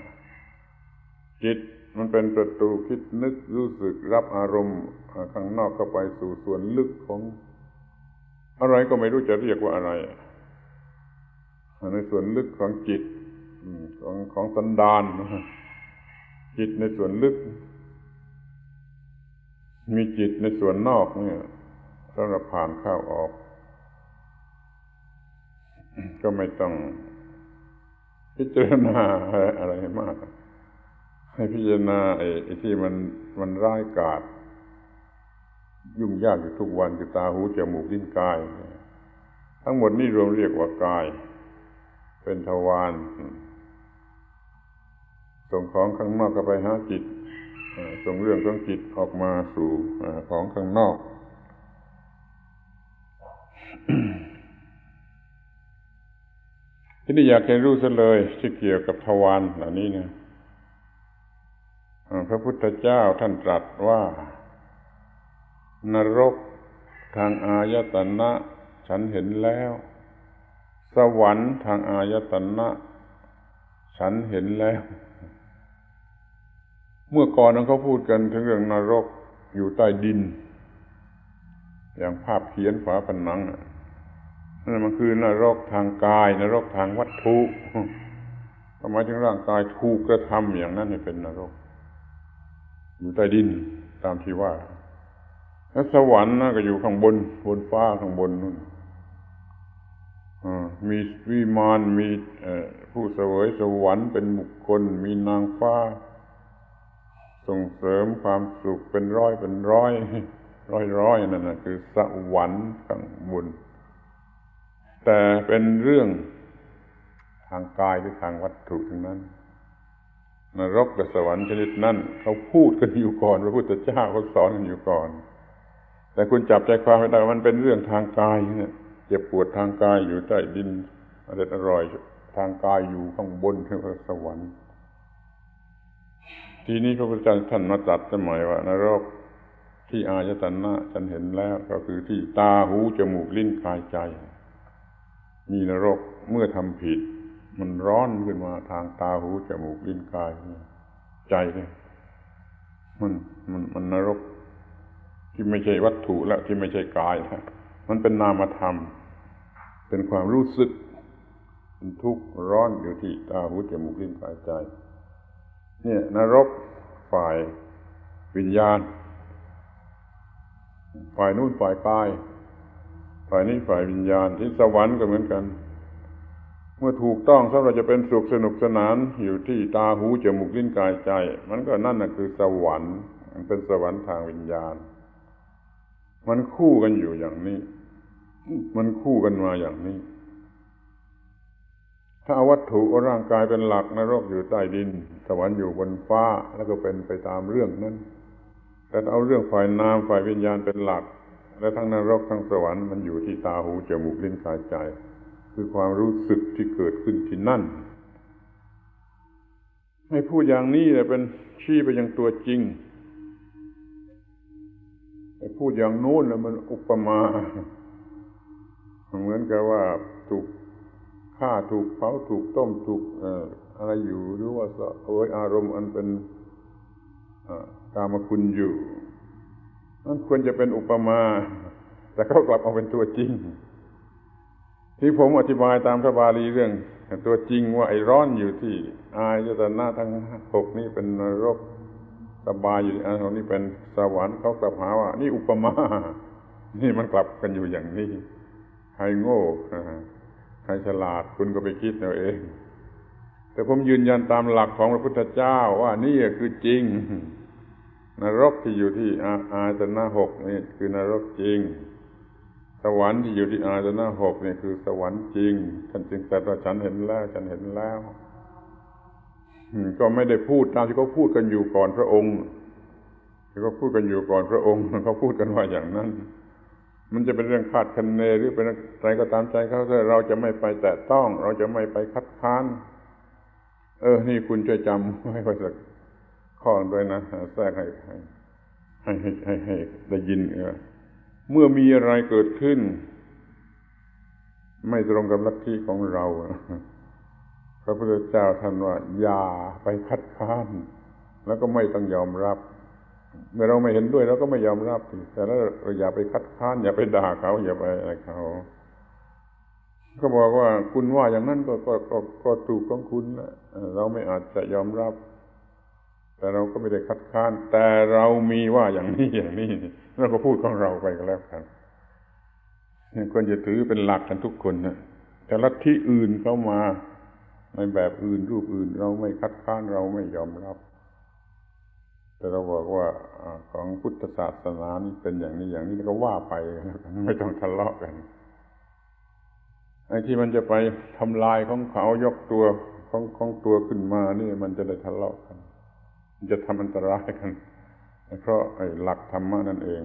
จิตมันเป็นประตูคิดนึกรู้สึกรับอารมณ์ข้างนอกเข้าไปสู่ส่วนลึกของอะไรก็ไม่รู้จะเรียกว่าอะไรในส่วนลึกของจิตของสันดานจิตในส่วนลึก มีจิตในส่วนนอกเนี่ยสำหรับผ่านเข้าออกก็ไม่ต้องพิจารณาอะไรมากให้พิจารณาไอ้ที่มันร้ายกาจยุ่งยากอยู่ทุกวันคือตาหูจมูกลิ้นกายทั้งหมดนี่รวมเรียกว่ากายเป็นทวารส่งของข้างนอกก็ไปหาจิตส่งเรื่องของจิตออกมาสู่ของข้างนอก ที่นี่อยากให้รู้ซะเลยที่เกี่ยวกับทวารเหล่านี้นะพระพุทธเจ้าท่านตรัสว่านรกทางอายตนะฉันเห็นแล้วสวรรค์ทางอายตนะฉันเห็นแล้วเมื่อก่อนนั้นเขาพูดกันถึงเรื่องนรกอยู่ใต้ดินอย่างภาพเขียนฝาผนังนั่นมันคือนรกทางกายนรกทางวัตถุหมายถึงร่างกายถูกกระทำอย่างนั้นให้เป็นนรกอยู่ใต้ดินตามที่ว่าแล้วสวรรค์นะก็อยู่ข้างบนฟ้าข้างบนนู่นมีวิมานมีผู้เสวยสวรรค์เป็นบุคคลมีนางฟ้าส่งเสริมความสุขเป็นร้อยนั่นนะคือสวรรค์ข้างบนแต่เป็นเรื่องทางกายหรือทางวัตถุทั้งนั้นนรกกับสวรรค์ชนิดนั้นเขาพูดกันอยู่ก่อนพระพุทธเจ้าเขาสอนกันอยู่ก่อนแต่คุณจับใจความไม่ได้มันเป็นเรื่องทางกายเนี่ยเจ็บปวดทางกายอยู่ใต้ดินอร่อยทางกายอยู่ข้างบนเรียกว่าสวรรค์ทีนี้พระพุทธเจ้าท่านมาตรัสสมัยว่านรกที่อายตนะฉันเห็นแล้วก็คือที่ตาหูจมูกลิ้นกายใจมีนรกเมื่อทำผิดมันร้อนขึ้นมาทางตาหูจมูกลิ้นกายใจเนี่ยมันนรกที่ไม่ใช่วัตถุแล้วที่ไม่ใช่กายแล้วมันเป็นนามธรรมเป็นความรู้สึกเป็นทุกข์ร้อนอยู่ที่ตาหูจมูกลิ้นกายใจเนี่ยนรกฝ่ายวิญญาณฝ่ายนู่นฝ่ายกายฝ่ายนี้ฝ่ายวิญญาณที่สวรรค์ก็เหมือนกันเมื่อถูกต้องสำหรับจะเป็นสุขสนุกสนานอยู่ที่ตาหูจมูกลิ้นกายใจมันก็นั่นน่ะคือสวรรค์มันเป็นสวรรค์ทางวิญญาณมันคู่กันอยู่อย่างนี้มันคู่กันมาอย่างนี้ถ้าเอาวัตถุเอาร่างกายเป็นหลักนรกอยู่ใต้ดินสวรรค์อยู่บนฟ้าแล้วก็เป็นไปตามเรื่องนั้นแต่เอาเรื่องฝ่ายนามฝ่ายวิญญาณเป็นหลักและทั้งนรกทั้งสวรรค์มันอยู่ที่ตาหูจมูกลิ้นกายใจคือความรู้สึกที่เกิดขึ้นที่นั่นให้พูดอย่างนี้เลยเป็นชี้ไปยังตัวจริงให้พูดอย่างโน้นแล้วมันอุปมาเหมือนกับว่าถูกฆ่าถูกเผาถูกต้มถูกอะไรอยู่หรือว่าอารมณ์อันเป็นกามคุณอยู่นั่นควรจะเป็นอุปมาแต่เขากลับเอาเป็นตัวจริงที่ผมอธิบายตามพระบาลีเรื่องตัวจริงว่าไอ้ร้อนอยู่ที่อายตนะทั้งหกนี่เป็นนรกสบายอยู่ที่อายตนะนี่เป็นสวรรค์เขากลับหาว่านี่อุปมานี่มันกลับกันอยู่อย่างนี้ใครโง่ใครฉลาดคุณก็ไปคิดเอาเองแต่ผมยืนยันตามหลักของพระพุทธเจ้าว่านี่คือจริงนรกที่อยู่ที่อายตนะหกนี่คือนรกจริงสวรรค์ที่อยู่ที่อายตนะหกนี่คือสวรรค์จริงท่านจึงตรัสว่าฉันเห็นแล้วก็ไม่ได้พูดตามที่เขาพูดกันอยู่ก่อนพระองค์ที่เขาพูดกันอยู่ก่อนพระองค์เขาพูดกันว่าอย่างนั้นมันจะเป็นเรื่องคาดคะเนหรือเป็นอะไรก็ตามใจเขาถ้าเราจะไม่ไปแตะต้องเราจะไม่ไปคัดค้านนี่คุณช่วยจำไว้สักข้อด้วยนะแทรกให้ได้ยินเมื่อมีอะไรเกิดขึ้นไม่ตรงกับลัทธิของเราพระพุทธเจ้าท่านว่าอย่าไปคัดค้านแล้วก็ไม่ต้องยอมรับเมื่อเราไม่เห็นด้วยเราก็ไม่ยอมรับแต่แล้วเราอย่าไปคัดค้านอย่าไปด่าเขาอย่าไปอะไรเขาก็บอกว่าคุณว่าอย่างนั้นก็ถูกของคุณนะเราไม่อาจจะยอมรับ แต่เราก็ไม่ได้คัดค้านแต่เรามีว่าอย่างนี้เราก็พูดของเราไปก็แล้วกันควรจะถือเป็นหลักกันทุกคนนะแต่ลัทธิอื่นเข้ามาในแบบอื่นรูปอื่นเราไม่คัดค้านเราไม่ยอมรับแต่เราบอกว่าของพุทธศาสนานี่เป็นอย่างนี้แล้วก็ว่าไปไม่ต้องทะเลาะกันไอ้ที่มันจะไปทำลายของเขายกตัวของตัวขึ้นมานี่มันจะได้ทะเลาะกันมันจะทำอันตรายกันเพราะไอ้หลักธรรมะนั่นเอง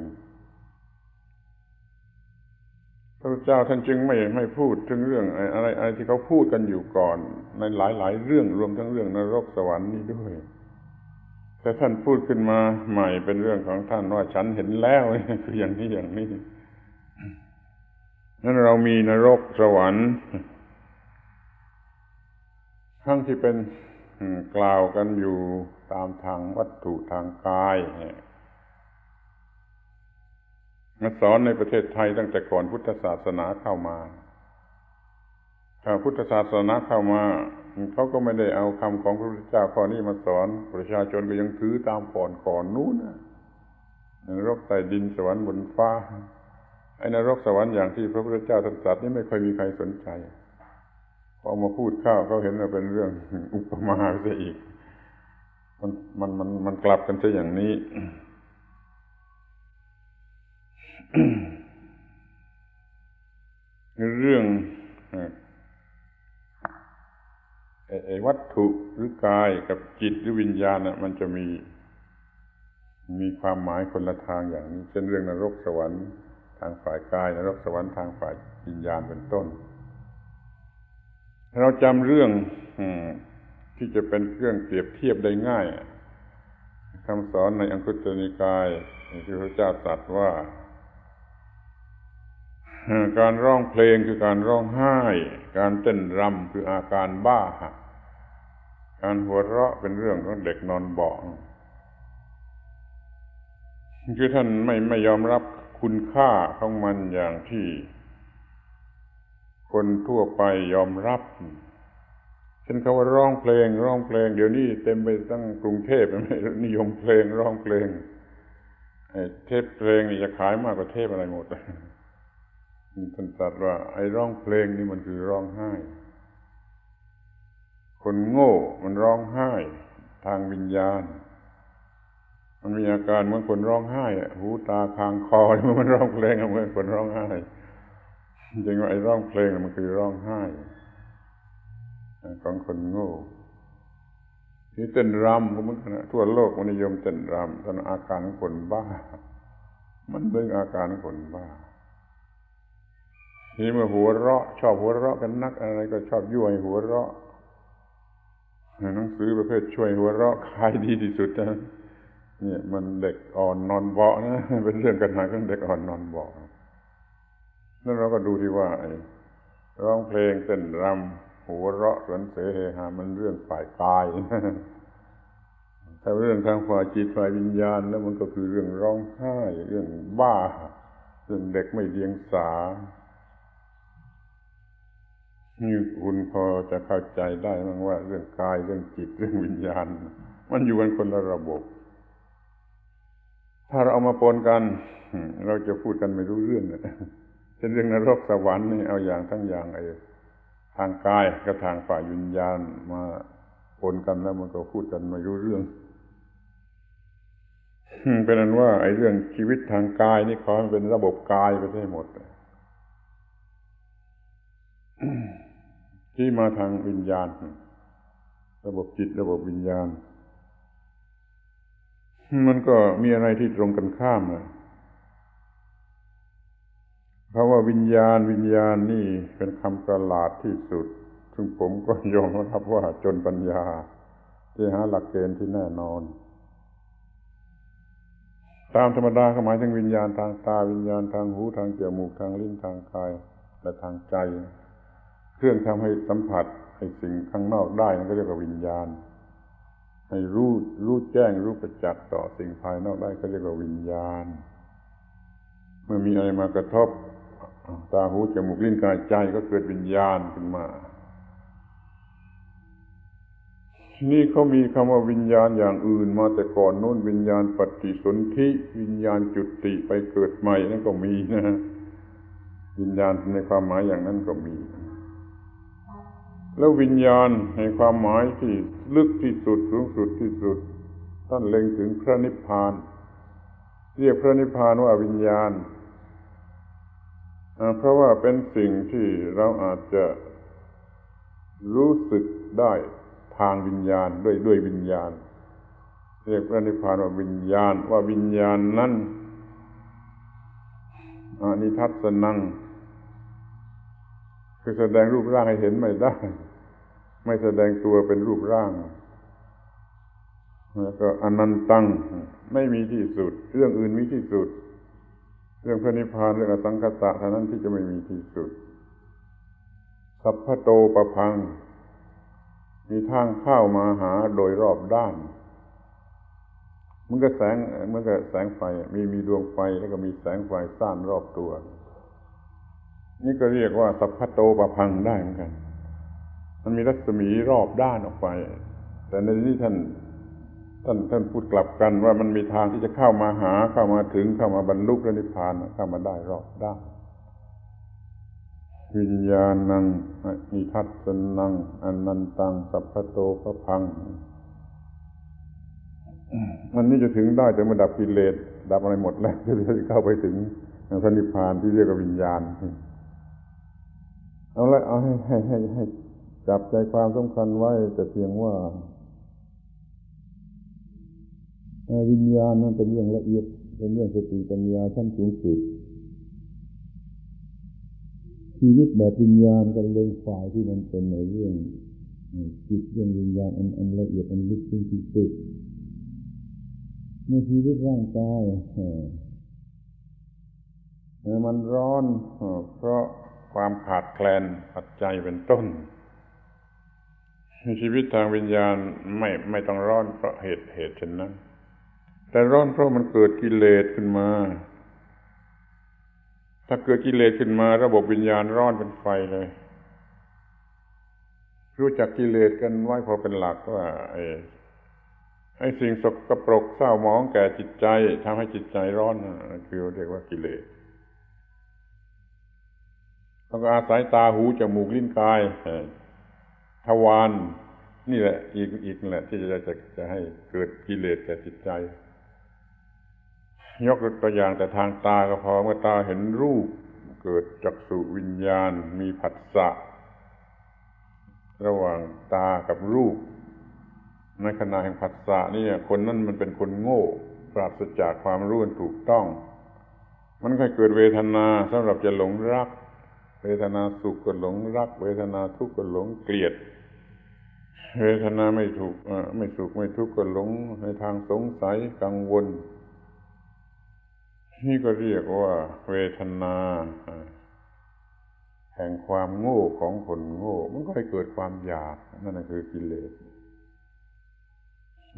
พระพุทธเจ้าท่านจึงไม่พูดถึงเรื่องอะไรที่เขาพูดกันอยู่ก่อนในหลายๆเรื่องรวมทั้งเรื่องนรกสวรรค์นี่ด้วยแต่ท่านพูดขึ้นมาใหม่เป็นเรื่องของท่านว่าฉันเห็นแล้วคืออย่างนี้นั้นเรามีนรกสวรรค์ทั้งที่เป็นกล่าวกันอยู่ตามทางวัตถุทางกายมาสอนในประเทศไทยตั้งแต่ก่อนพุทธศาสนาเข้ามาถ้าพุทธศาสนาเข้ามาเขาก็ไม่ได้เอาคำของพระพุทธเจ้าข้อนี้มาสอนประชาชนก็ยังถือตามก่อนนู้นนรกใต้ดินสวรรค์บนฟ้าไอ้นรกสวรรค์อย่างที่พระพุทธเจ้าตรัสนี่ไม่ค่อยมีใครสนใจพอมาพูดข้าวเขาเห็นว่าเป็นเรื่องอุปมาไปซะอีกมันกลับกันซะอย่างนี้ เรื่องวัตถุหรือกายกับจิตหรือวิญญาณน่ะมันจะมีความหมายคนละทางอย่างนี้เช่นเรื่องนรกสวรรค์ทางฝ่ายกายนรกสวรรค์ทางฝ่ายวิญญาณเป็นต้นเราจำเรื่องที่จะเป็นเครื่องเปรียบเทียบได้ง่ายคำสอนในอังคุตรนิกายที่พระเจ้าตรัสว่าการร้องเพลงคือการร้องไห้การเต้นรำคืออาการบ้าการหัวเราะเป็นเรื่องของเด็กนอนเบาะคือท่านไม่ยอมรับคุณค่าของมันอย่างที่คนทั่วไปยอมรับเช่นคำว่าร้องเพลงเดี๋ยวนี้เต็มไปทั้งกรุงเทพไม่นิยมเพลงร้องเพลงเทปเพลงนี่จะขายมากกว่าเทปอะไรหมดท่านตรัสว่าไอ้ร้องเพลงนี่มันคือร้องไห้คนโง่มันร้องไห้ทางวิญญาณมันมีอาการเหมือนคนร้องไห้หูตาคางคอมันร้องเพลงเหมือนคนร้องไห้จริงว่าไอ้ร้องเพลงมันคือร้องไห้ของคนโง่ที่เต้นรำก็เหมือนกันทั่วโลกมันนิยมเต้นรำเป็นอาการของคนบ้ามันเป็นอาการของคนบ้าที่เมื่อหัวเราะชอบหัวเราะกันนักอะไรก็ชอบยั่วให้หัวเราะหนังสือประเภทช่วยหัวเราะขายดีที่สุดนะเนี่ยมันเด็กอ่อนนอนเบาะนะเป็นเรื่องปัญหาของเด็กอ่อนนอนเบาะนั่นเราก็ดูที่ว่าร้องเพลงเต้นรำหัวเราะสวนเสเฮฮามันเรื่องฝ่ายกายถ้าเรื่องทางฝ่ายจิตฝ่ายวิญญาณแล้วมันก็คือเรื่องร้องไห้เรื่องบ้าเรื่องเด็กไม่เดียงสานี่คุณพอจะเข้าใจได้มั้งว่าเรื่องกายเรื่องจิตเรื่องวิญญาณมันอยู่กันคนละระบบถ้าเราเอามาปนกันเราจะพูดกันไม่รู้เรื่องเช่นเรื่องนรกสวรรค์นี่เอาอย่างทั้งอย่างทางกายกับทางฝ่ายวิญญาณมาปนกันแล้วมันก็พูดกันไม่รู้เรื่องเป็นนั้นว่าไอ้เรื่องชีวิตทางกายนี่ขอให้เป็นระบบกายไปให้หมดที่มาทางวิญญาณระบบจิตระบบวิญญาณมันก็มีอะไรที่ตรงกันข้ามนะเพราะว่าวิญญาณนี่เป็นคำประหลาดที่สุดซึ่งผมก็ยอมรับว่าจนปัญญาที่หาหลักเกณฑ์ที่แน่นอนตามธรรมดาหมายถึงวิญญาณทางตาวิญญาณทางหูทางจมูกทางลิ้นทางกายและทางใจเครื่องทำให้สัมผัสให้สิ่งข้างนอกได้นั่นก็เรียกว่าวิญญาณให้รู้แจ้งรู้ประจักษ์ต่อสิ่งภายนอกได้ก็เรียกว่าวิญญาณเมื่อมีอะไรมากระทบตาหูจมูกลิ้นกายใจก็เกิดวิญญาณขึ้นมา นี่เขามีคำว่าวิญญาณอย่างอื่นมาแต่ก่อนโน้นวิญญาณปฏิสนธิวิญญาณจุติไปเกิดใหม่นั่นก็มีนะวิญญาณในความหมายอย่างนั้นก็มีแล้ววิญญาณในความหมายที่ลึกที่สุดสูงสุดที่สุดท่านเล็งถึงพระนิพพานเรียกพระนิพพานว่าวิญญาณเพราะว่าเป็นสิ่งที่เราอาจจะรู้สึกได้ทางวิญญาณด้วยวิญญาณเรียกพระนิพพานว่าวิญญาณว่าวิญญาณนั้นนิทัศนังคือแสดงรูปร่างให้เห็นไม่ได้ไม่แสดงตัวเป็นรูปร่างแล้วก็อนันตังไม่มีที่สุดเรื่องอื่นมีที่สุดเรื่องพระนิพพานเรื่องอสังขตะเท่านั้นที่จะไม่มีที่สุดสัพพโตปพังมีทางเข้ามาหาโดยรอบด้านเหมือนกับแสงไฟมีดวงไฟแล้วก็มีแสงไฟซ่านรอบตัวนี่ก็เรียกว่าสัพพโตปพังได้เหมือนกันมันมีรัศมีรอบด้านออกไปแต่ในนี้ท่านพูดกลับกันว่ามันมีทางที่จะเข้ามาหาเข้ามาถึงเข้ามาบรรลุพระนิพพานเข้ามาได้รอบด้านวิญญาณังนิทัศสนังอนันตังสัพพโตปพังมันนี่จะถึงได้แต่เมื่อดับกิเลสดับอะไรหมดแล้วจะเข้าไปถึงพระนิพพานที่เรียกว่าวิญญาณเอาละเอาให้จับใจความสำคัญไว้แต่เพียงว่าวิญญาณนั้นเป็นเรื่องละเอียดเป็นเรื่องสติปัญญาขั้นสูงสุดชีวิตแบบวิญญาณกันเลยฝ่ายที่มันเป็นในเรื่องจิตเรื่องวิญญาณอันละเอียดอันลึกซึ้งที่สุดในชีวิตร่างกายมันร้อนเพราะความขาดแคลนปัจจัยเป็นต้นชีวิตทางวิญญาณไม่ต้องร้อนเพราะเหตุเช่นนั้นแต่ร้อนเพราะมันเกิดกิเลสขึ้นมาถ้าเกิดกิเลสขึ้นมาระบบวิญญาณร้อนเป็นไฟเลยรู้จักกิเลสกันไว้พอเป็นหลักว่าไอ้สิ่งสกปรกเศร้าหมองแก่จิตใจทำให้จิตใจร้อนคือเรียกว่ากิเลสต้องอาศัยตาหูจมูกลิ้นกายทวารนี่แหละอีกนั่นแหละที่จะให้เกิดกิเลสแก่จิตใจยกตัวอย่างแต่ทางตาก็พอเมื่อตาเห็นรูปเกิดจักษุวิญญาณมีผัสสะระหว่างตากับรูปในขณะแห่งผัสสะนี่คนนั้นมันเป็นคนโง่ปราศจากความรู้ถูกต้องมันก็เกิดเวทนาสำหรับจะหลงรักเวทนาสุขก็หลงรักเวทนาทุกข์ก็หลงเกลียดเวทนาไม่สุขไม่ทุกข์ก็หลงในทางสงสัยกังวลนี่ก็เรียกว่าเวทนาแห่งความโง่ของคนโง่มันก็ให้เกิดความอยากนั่นคือกิเลส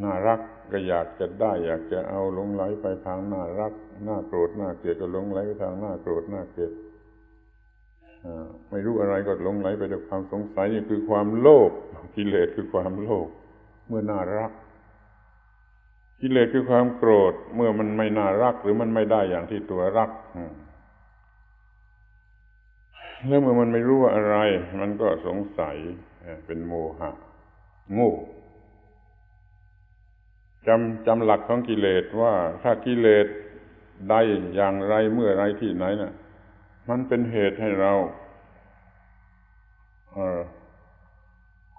น่ารักก็อยากจะได้อยากจะเอาหลงไหลไปทางน่ารักน่าโกรธน่าเกลียดก็หลงไหลไปทางน่าโกรธน่าเกลียดไม่รู้อะไรก็หลงไหลไปด้วยความสงสัยนี่คือความโลภกิเลสคือความโลภเมื่อน่ารักกิเลสคือความโกรธเมื่อมันไม่น่ารักหรือมันไม่ได้อย่างที่ตัวรักแล้วเมื่อมันไม่รู้ว่าอะไรมันก็สงสัยเป็นโมหะโง่จำหลักของกิเลสว่าถ้ากิเลสใดอย่างไรเมื่อไรที่ไหนน่ะมันเป็นเหตุให้เรา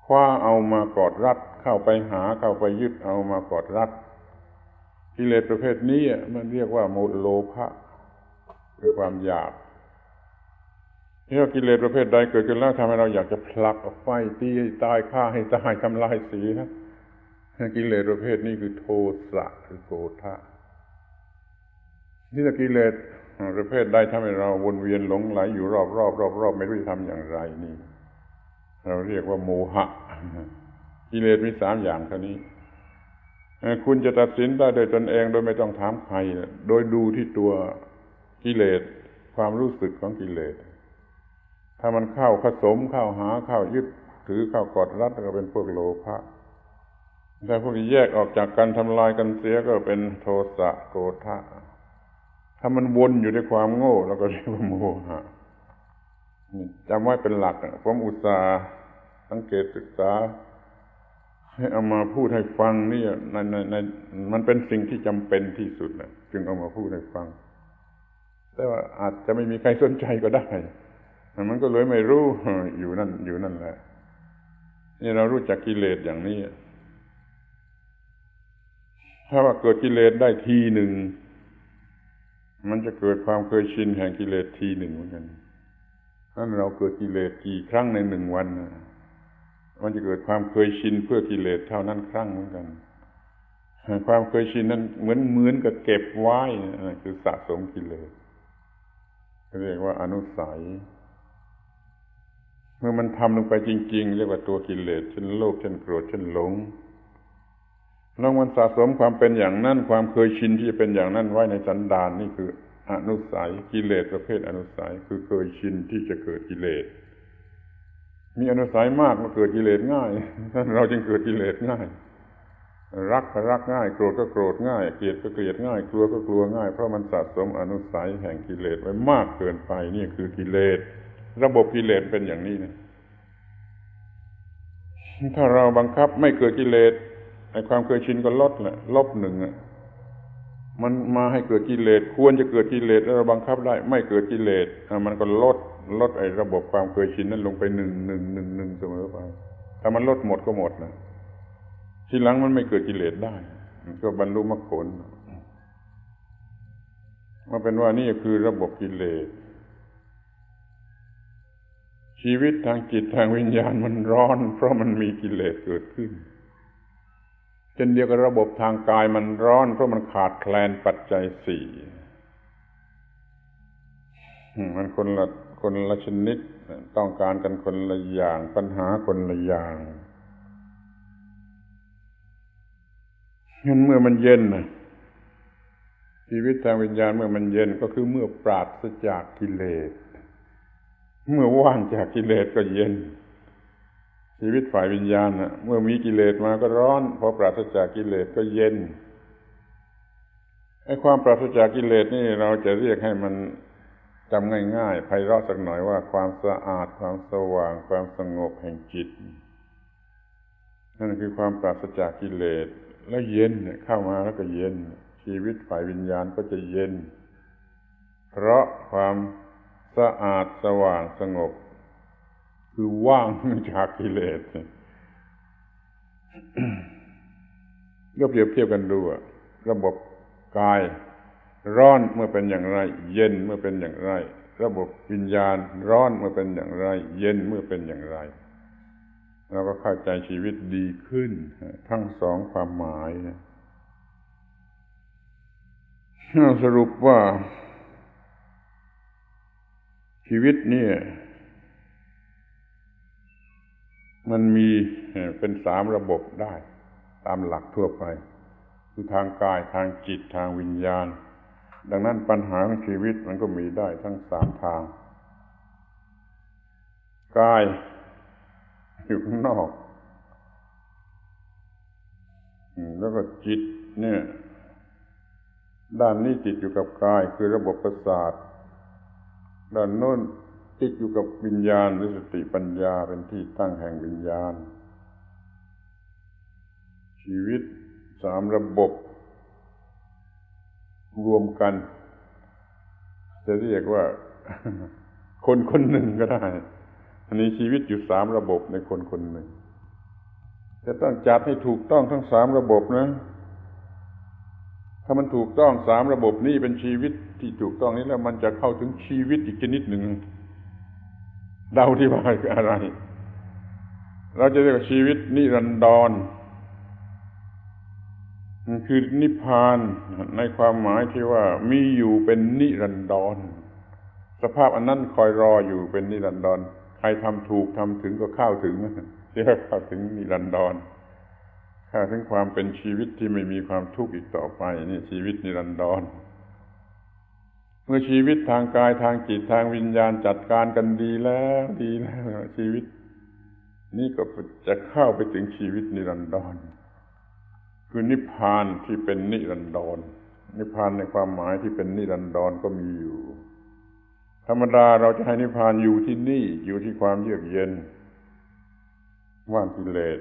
คว้าเอามากอดรัดเข้าไปหาเข้าไปยึดเอามากอดรัดกิเลสประเภทนี้มันเรียกว่าโลภะคือความอยากนี่ว่ากิเลสประเภทใดเกิดขึ้นแล้วทำให้เราอยากจะผลักออกไปตีให้ตายฆ่าให้ตายทำลายเสียกิเลสประเภทนี้คือโทสะคือโกฏะนี่กิเลสประเภทใดทำให้เราวนเวียนหลงไหลอยู่รอบไม่รู้จะทำอย่างไรนี่เราเรียกว่าโมหะกิเลสมี3อย่างเท่านี้คุณจะตัดสินได้โดยตนเองโดยไม่ต้องถามใครโดยดูที่ตัวกิเลสความรู้สึกของกิเลสถ้ามันเข้าผสมเข้าหาเข้ายึดถือเข้ากอดรัดก็เป็นพวกโลภะ ถ้าพวกนี้แยกออกจากกันทำลายกันเสียก็เป็นโทสะโกฏะถ้ามันวนอยู่ในความโง่เราก็เรียกว่าโมหะจำไว้เป็นหลักผมอุตส่าห์สังเกตศึกษาให้เอามาพูดให้ฟังนี่ในมันเป็นสิ่งที่จำเป็นที่สุดนะจึงเอามาพูดให้ฟังแต่ว่าอาจจะไม่มีใครสนใจก็ได้มันก็เลยไม่รู้อยู่นั่นแหละนี่เรารู้จักกิเลสอย่างนี้ถ้าว่าเกิดกิเลสได้ทีหนึ่งมันจะเกิดความเคยชินแห่งกิเลสทีหนึ่งเหมือนกันนั่นเราเกิดกิเลสกี่ครั้งในหนึ่งวันมันจะเกิดความเคยชินเพื่อกิเลสเท่านั้นครั้งเหมือนกันความเคยชินนั้นเหมือนกับเก็บไว้คือสะสมกิเลสเรียกว่าอนุสัยเมื่อมันทำลงไปจริงๆเรียกว่าตัวกิเลสเช่นโลภเช่นโกรธเช่นหลงแล้วมันสะสมความเป็นอย่างนั้นความเคยชินที่จะเป็นอย่างนั้นไว้ในสันดานนี่คืออนุสัยกิเลสประเภทอนุสัยคือเคยชินที่จะเกิดกิเลสมีอนุสัยมากก็เกิดกิเลสง่ายเราจึงเกิดกิเลสง่ายรักก็รักง่ายโกรธก็โกรธง่ายเกลียดก็เกลียดง่ายกลัวก็กลัวง่ายเพราะมันสะสมอนุสัยแห่งกิเลสไว้มากเกินไปนี่คือกิเลสระบบกิเลสเป็นอย่างนี้นะถ้าเราบังคับไม่เกิดกิเลสไอ้ความเคยชินก็ลดแหละลบหนึ่งมันมาให้เกิดกิเลสควรจะเกิดกิเลสแล้วเราบังคับได้ไม่เกิดกิเลสมันก็ลดไอ้ระบบความเคยชินนั้นลงไปหนึ่งเสมอไปถ้ามันลดหมดก็หมดนะทีหลังมันไม่เกิดกิเลสได้มันก็บรรลุมรรคผลมาเป็นว่านี่คือระบบกิเลสชีวิตทางจิตทางวิญญาณมันร้อนเพราะมันมีกิเลสเกิดขึ้นเช่นเดียวกับระบบทางกายมันร้อนเพราะมันขาดแคลนปัจจัยสี่มันคนละชนิดต้องการกันคนละอย่างปัญหาคนละอย่างงั้นเมื่อมันเย็นชีวิตทางวิญญาณเมื่อมันเย็นก็คือเมื่อปราศจากกิเลสเมื่อว่างจากกิเลสก็เย็นชีวิตฝ่ายวิญญาณเมื่อมีกิเลสมาก็ร้อนพอปราศจากกิเลสก็เย็นไอ้ความปราศจากกิเลสนี่เราจะเรียกให้มันจำง่ายๆไพเราะสักหน่อยว่าความสะอาดความสว่างความสงบแห่งจิตนั่นคือความปราศจากกิเลสแล้วเย็นเข้ามาแล้วก็เย็นชีวิตฝ่ายวิญญาณก็จะเย็นเพราะความสะอาดสว่างสงบคือว่างจากกิเลสก็เปรียบเทียบกันดูระบบกายร้อนเมื่อเป็นอย่างไรเย็นเมื่อเป็นอย่างไรระบบวิญญาณร้อนเมื่อเป็นอย่างไรเย็นเมื่อเป็นอย่างไรเราก็เข้าใจชีวิตดีขึ้นทั้งสองความหมายสรุปว่าชีวิตนี่มันมีเป็นสามระบบได้ตามหลักทั่วไปคือทางกายทางจิตทางวิญญาณดังนั้นปัญหาของชีวิตมันก็มีได้ทั้งสามทางกายอยู่ข้างนอกแล้วก็จิตเนี่ยด้านนี้ติดอยู่กับกายคือระบบประสาทด้านโน้นติดอยู่กับวิญญาณหรือสติปัญญาเป็นที่ตั้งแห่งวิญญาณชีวิตสามระบบรวมกันจะเรียกว่าคนคนหนึ่งก็ได้อันนี้ชีวิตอยู่สามระบบในคนคนหนึ่งจะต้องจัดให้ถูกต้องทั้งสามระบบนะถ้ามันถูกต้องสามระบบนี้เป็นชีวิตที่ถูกต้องนี้แล้วมันจะเข้าถึงชีวิตอีกชนิดหนึ่งเดาที่ว่าคืออะไรเราจะเรียกว่าชีวิตนิรันดรมันคือนิพพานในความหมายที่ว่ามีอยู่เป็นนิรันดรสภาพอันนั้นคอยรออยู่เป็นนิรันดรใครทำถูกทำถึงก็เข้าถึงเรียกว่าเข้าถึงนิรันดรเข้าถึงความเป็นชีวิตที่ไม่มีความทุกข์อีกต่อไปนี่ชีวิตนิรันดรเมื่อชีวิตทางกายทางจิตทางวิญญาณจัดการกันดีแล้วชีวิตนี่ก็จะเข้าไปถึงชีวิตนิรันดร คือนิพพานที่เป็นนิรันดรนิพพานในความหมายที่เป็นนิรันดรก็มีอยู่ธรรมดาเราจะให้นิพพานอยู่ที่นี่อยู่ที่ความเยือกเย็นว่างกิเลส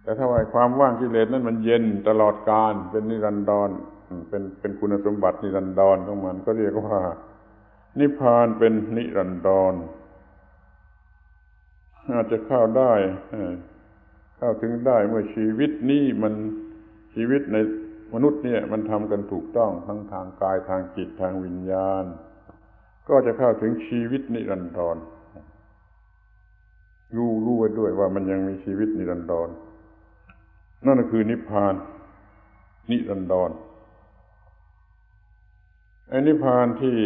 แต่ถ้าว่าความว่างกิเลสนั้นมันเย็นตลอดกาลเป็นนิรันดรเป็นคุณสมบัตินิรันดรของมันก็เรียกว่านิพพานเป็นนิรันดรอาจจะเข้าได้เข้าถึงได้เมื่อชีวิตนี้มันชีวิตในมนุษย์เนี่ยมันทำกันถูกต้องทั้งทางกายทางจิตทางวิญญาณก็จะเข้าถึงชีวิตนิรันดรรู้ไว้ด้วยว่ามันยังมีชีวิตนิรันดรนั่นก็คือนิพพานนิรันดรไอ้นิพพานที่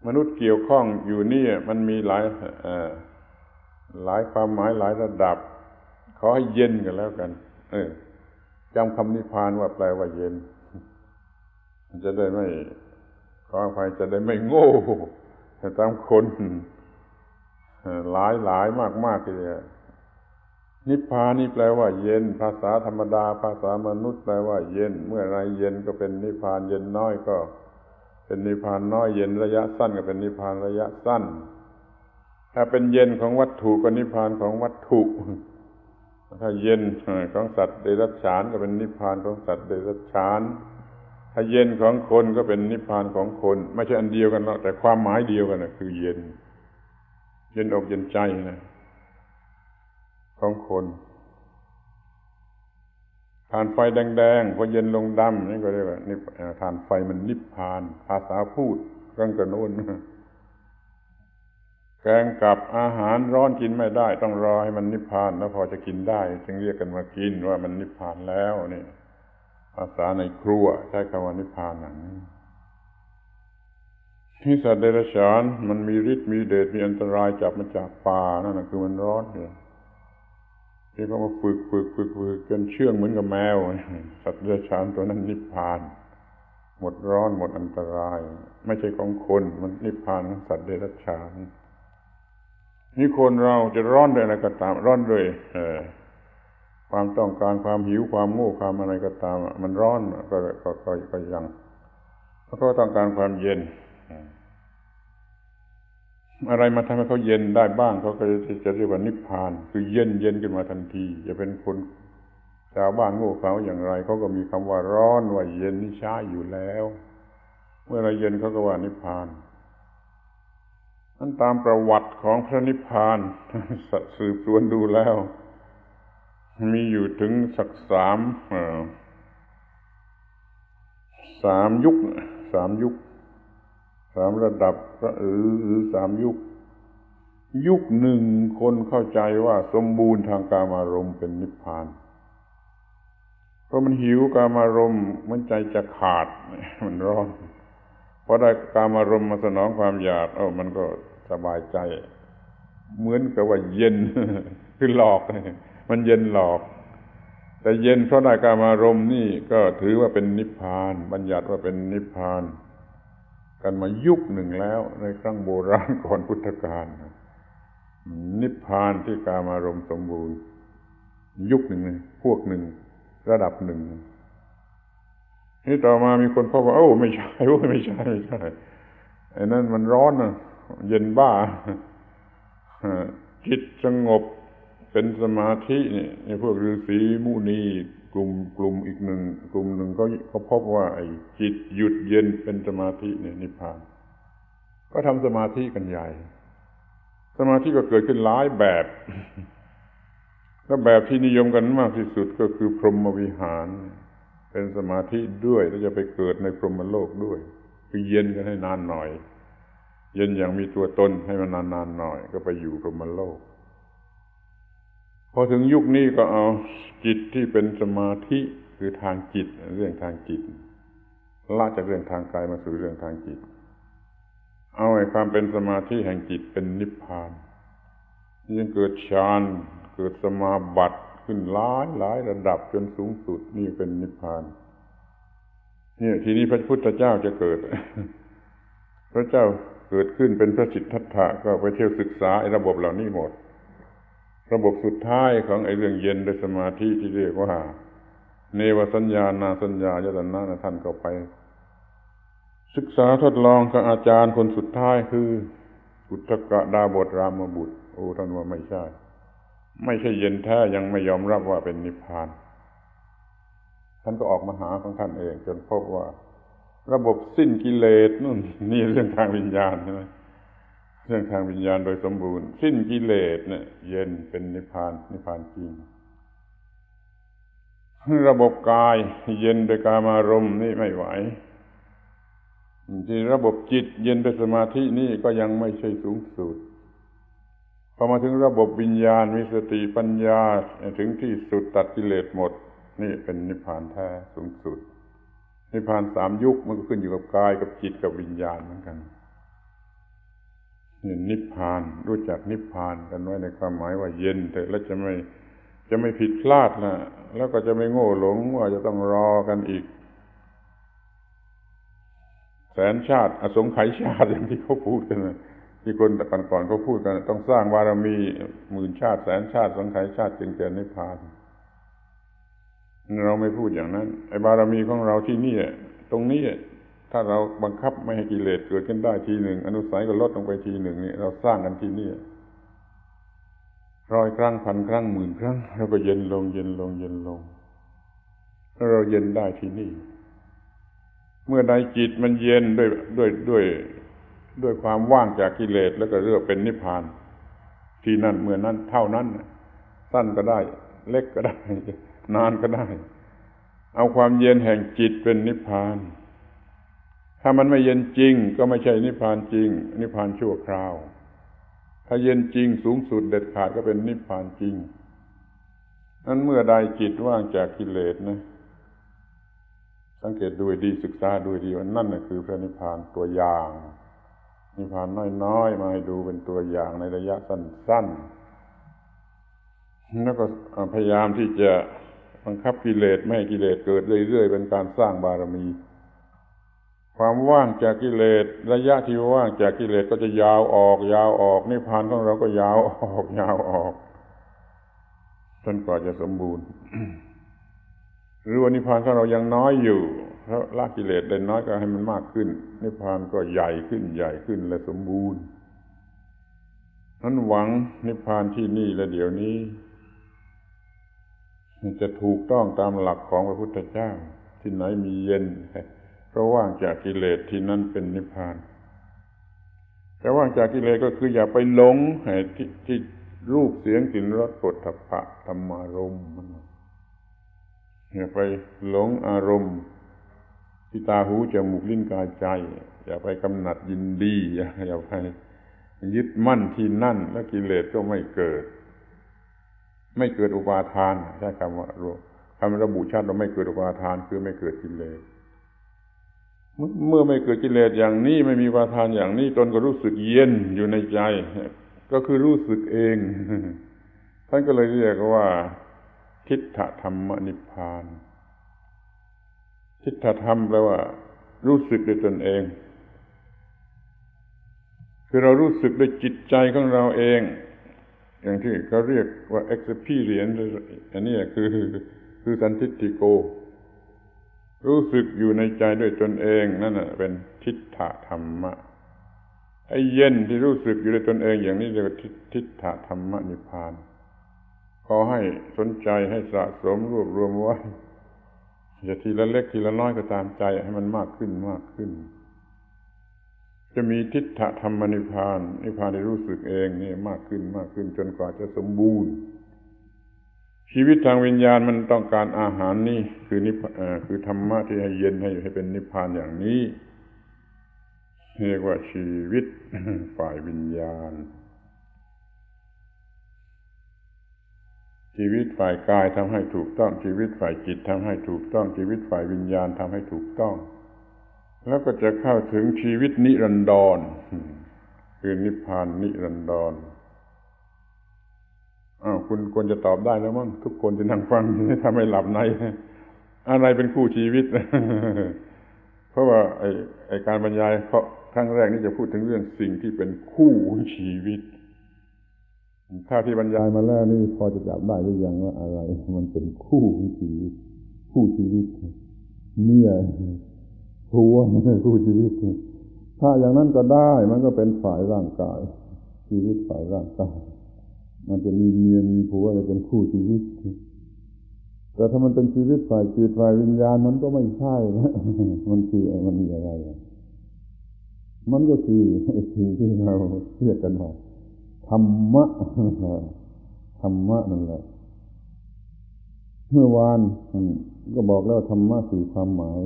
มนุษย์เกี่ยวข้องอยู่นี่มันมีหลายความหมายหลายระดับขอให้เย็นกันแล้วกันจำคำนิพพานว่าแปลว่าเย็นจะได้ไม่ขออภัยจะได้ไม่โง่ตามคนหลายมากทีเดียวนิพพานนี่แปลว่าเย็นภาษาธรรมดาภาษามนุษย์แปลว่าเย็นเมื่อไรเย็นก็เป็นนิพพานเย็นน้อยก็เป็นนิพพานน้อยเย็นระยะสั้นก็เป็นนิพพานระยะสั้นถ้าเป็นเย็นของวัตถุก็นิพพานของวัตถุถ้าเย็นของสัตว์เดรัจฉานก็เป็นนิพพานของสัตว์เดรัจฉานถ้าเย็นของคนก็เป็นนิพพานของคนไม่ใช่อันเดียวกันหรอกแต่ความหมายเดียวกันนะคือเย็นอกเย็นใจนะของคนถ่านไฟแดงๆพอเย็นลงดำนี่ก็เรียกว่าถ่านไฟมันนิพพานภาษาพูดกังกระโน้นแกงกับอาหารร้อนกินไม่ได้ต้องรอให้มันนิพพานแล้วพอจะกินได้จึงเรียกกันมากินว่ามันนิพพานแล้วนี่ภาษาในครัวใช้คำว่านิพพานอย่างนี้ที่สัตว์เดรัจฉานมันมีฤทธิ์มีเดชมีอันตรายจับมาจากป่านั่นคือมันร้อนเนี่ยที่เขามาฝึกจนเชื่องเหมือนกับแมวสัตว์เดรัจฉานตัวนั้นนิพพานหมดร้อนหมดอันตรายไม่ใช่ของคนมันนิพพานของสัตว์เดรัจฉานนี่คนเราจะร้อนด้วยอะไรก็ตามร้อนด้วยความต้องการความหิวความโง่ความอะไรก็ตามมันร้อนก็ยังเขาก็ต้องการความเย็นอะไรมาทำให้เขาเย็นได้บ้างเขาก็จะเรียกว่านิพพานคือเย็นขึ้นมาทันทีจะเป็นคนชาวบ้านโง่เขลาอย่างไรเขาก็มีคำว่าร้อนว่าเย็นนี่ใช้อยู่แล้วเมื่อไรเย็นเขาก็ว่านิพพานนั้นตามประวัติของพระนิพพานสืบสวนดูแล้วมีอยู่ถึงสักสามยุคสามระดับหรือสามยุคหนึ่งคนเข้าใจว่าสมบูรณ์ทางกามารมณ์เป็นนิพพานเพราะมันหิวกามารมณ์มันใจจะขาดมันร้อนพอได้กามารมณ์มาสนองความอยากมันก็สบายใจเหมือนกับว่าเย็นคือหลอกมันเย็นหลอกแต่เย็นเพราะได้กามารมณ์นี่ก็ถือว่าเป็นนิพพานบัญญัติว่าเป็นนิพพานกันมายุคหนึ่งแล้วในครั้งโบราณก่อนพุทธกาลนิพพานที่กามารมณ์สมบูรณ์ยุคหนึ่งพวกหนึ่งระดับหนึ่งนี่ต่อมามีคนพบว่าไม่ใช่ไอ้นั่นมันร้อนนะเย็นบ้าจิตสงบเป็นสมาธินี่พวกฤาษีมุนีกลุ่มอีกหนึ่งกลุ่มหนึ่งเขาพบว่าไอ้จิตหยุดเย็นเป็นสมาธิเนี่ยนิพพานก็ทำสมาธิกันใหญ่สมาธิก็เกิดขึ้นหลายแบบแล้วแบบที่นิยมกันมากที่สุดก็คือพรหมวิหารเป็นสมาธิด้วยแล้วจะไปเกิดในพรหมโลกด้วยคือเย็นกันให้นานหน่อยเย็นอย่างมีตัวตนให้มันนานๆหน่อยก็ไปอยู่พรหมโลกพอถึงยุคนี้ก็เอาจิตที่เป็นสมาธิคือทางจิตเรื่องทางจิตละจากเรื่องทางกายมาสู่เรื่องทางจิตเอาไอ้ความเป็นสมาธิแห่งจิตเป็นนิพพานยังเกิดฌานเกิดสมาบัติขึ้นหลายระดับจนสูงสุดนี่เป็นนิพพานเนี่ยทีนี้พระพุทธเจ้าจะเกิด พระเจ้าเกิดขึ้นเป็นพระสิทธัตถะก็ไปเที่ยวศึกษาไอ้ระบบเหล่านี้หมด ระบบสุดท้ายของไอ้เรื่องเย็นโดยสมาธิที่เรียกว่าเนวสัญญานาสัญญายตนะนะท่านก็ไปศึกษาทดลองกับอาจารย์คนสุดท้ายคืออุทกดาบทรามบุตรโอ้ท่านว่าไม่ใช่เย็นแท้ยังไม่ยอมรับว่าเป็นนิพพานท่านก็ออกมาหาของท่านเองจนพบว่าระบบสิ้นกิเลสนู่นนี่เรื่องทางวิญญาณใช่ไหมเรื่องทางวิญญาณโดยสมบูรณ์สิ้นกิเลสเนี่ยเย็นเป็นนิพพานจริงระบบกายเย็นโดยกามารมณ์นี่ไม่ไหวที่ระบบจิตเย็นเป็นสมาธินี่ก็ยังไม่ใช่สูงสุดพอมาถึงระบบวิญญาณมีสติปัญญาถึงที่สุดตัดกิเลสหมดนี่เป็นนิพพานแท้สูงสุดนิพพาน3 ยุคมันก็ขึ้นอยู่กับกายกับจิตกับวิญญาณเหมือนกันนี่นิพพานรู้จักนิพพานกันไว้ในความหมายว่าเย็นแต่แล้วจะไม่ผิดพลาดนะแล้วก็จะไม่โง่หลงว่าจะต้องรอกันอีกแสนชาติอสงไขยชาติอย่างที่เขาพูดกันนะที่คนแต่ก่อนเขาพูดกันต้องสร้างบารมี10,000 ชาติแสนชาติอสงไขยชาติจึงจะนิพพานเราไม่พูดอย่างนั้นไอ้บารมีของเราที่นี่ตรงนี้ถ้าเราบังคับไม่ให้กิเลสเกิดขึ้นได้ทีหนึ่งอนุสัยก็ลดลงไปทีหนึ่งนี่เราสร้างกันที่นี่100 ครั้ง 1,000 ครั้ง 10,000 ครั้งแล้วก็เย็นลงแล้วเราเย็นได้ที่นี่เมื่อใดจิตมันเย็นด้วยความว่างจากกิเลสแล้วก็เรียกเป็นนิพพานที่นั่นเมื่อนั้นเท่านั้นสั้นก็ได้เล็กก็ได้นานก็ได้เอาความเย็นแห่งจิตเป็นนิพพานถ้ามันไม่เย็นจริงก็ไม่ใช่นิพพานจริงนิพพานชั่วคราวถ้าเย็นจริงสูงสุดเด็ดขาดก็เป็นนิพพานจริงนั้นเมื่อใดจิตว่างจากกิเลสนะสังเกตดูดีศึกษาดูดีว่านั่นน่ะคือพระนิพพานตัวอย่างนิพพานน้อยๆมาให้ดูเป็นตัวอย่างในระยะสั้นๆแล้วก็พยายามที่จะบังคับกิเลสไม่ให้กิเลสเกิดเรื่อยๆเป็นการสร้างบารมีความว่างจากกิเลสระยะที่ว่างจากกิเลสก็จะยาวออกนิพพานของเราก็ยาวออกจนกว่าจะสมบูรณ์ หรือว่านิพพานของเรายังน้อยอยู่เพราะละกิเลสได้น้อยก็ให้มันมากขึ้นนิพพานก็ใหญ่ขึ้นและสมบูรณ์นั้นหวังนิพพานที่นี่และเดี๋ยวนี้จะถูกต้องตามหลักของพระพุทธเจ้าที่ไหนมีเย็นเพราะว่างจากกิเลสที่นั่นเป็นนิพพานแต่ว่างจากกิเลสก็คืออย่าไปหลงที่รูปเสียงกลิ่นรสโผฏฐัพพะธรรมารมณ์อย่าไปหลงอารมณ์ที่ตาหูจมูกลิ้นกายใจอย่าไปกำหนัดยินดีอย่าไปยึดมั่นที่นั่นแล้วกิเลสก็ไม่เกิดอุปาทานใช้คำว่าระบุชัดว่าไม่เกิดอุปาทานคือไม่เกิดกิเลสเมื่อไม่เกิดกิเลสอย่างนี้ไม่มีอุปาทานอย่างนี้ตนก็รู้สึกเย็นอยู่ในใจก็คือรู้สึกเองท่านก็เลยเรียกว่าทิฏฐธรรมนิพพานทิฏฐธรรมแปลว่ารู้สึกด้วยตนเองคือเรารู้สึกด้วยจิตใจของเราเองอย่างที่เขาเรียกว่า experience อันนี้คือสันทิฏฐิโกรู้สึกอยู่ในใจด้วยตนเองนั่นน่ะเป็นทิฏฐธรรมะไอ้เย็นที่รู้สึกอยู่ด้วยตนเองอย่างนี้เรียกว่าทิฏฐธรรมนิพพานขอให้สนใจให้สะสมรวบรวมไว้อย่าทีละเล็กทีละน้อยก็ตามใจให้มันมากขึ้นจะมีทิฏฐธรรมนิพพานที่รู้สึกเองนี่มากขึ้นจนกว่าจะสมบูรณ์ชีวิตทางวิญญาณมันต้องการอาหารนี่คือธรรมะที่ให้เย็นให้เป็นนิพพานอย่างนี้เรียกว่าชีวิตฝ่ายวิญญาณชีวิตฝ่ายกายทำให้ถูกต้องชีวิตฝ่ายจิตทำให้ถูกต้องชีวิตฝ่ายวิญญาณทำให้ถูกต้องแล้วก็จะเข้าถึงชีวิตนิรันดรคือนิพพานนิรันดรคุณควรจะตอบได้แล้วมั้งทุกคนที่นั่งฟังถ้าไม่หลับในอะไรเป็นคู่ชีวิต เพราะว่าไอ้การบรรยายครั้งแรกนี่จะพูดถึงเรื่องสิ่งที่เป็นคู่ชีวิต ถ้าที่บรรยายมาแล้วนี่พอจะจับได้หรือยังว่าอะไรมันเป็นคู่ชีวิตคู่ชีวิตเนี่ยผัวคู่ชีวิตถ้าอย่างนั้นก็ได้มันก็เป็นฝ่ายร่างกายชีวิตฝ่ายร่างกายมันจะมีเมียมีผัวจะเป็นคู่ชีวิตแต่ถ้ามันเป็นชีวิตฝ่ายจิตฝ่ายวิญญาณมันก็ไม่ใช่นะมันคือมันมีอะไรมันก็คือสิ่งที่เราเรียกกันว่าธรรมะธรรมะนั่นแหละเมื่อวานก็บอกแล้วธรรมะสี่ความหมาย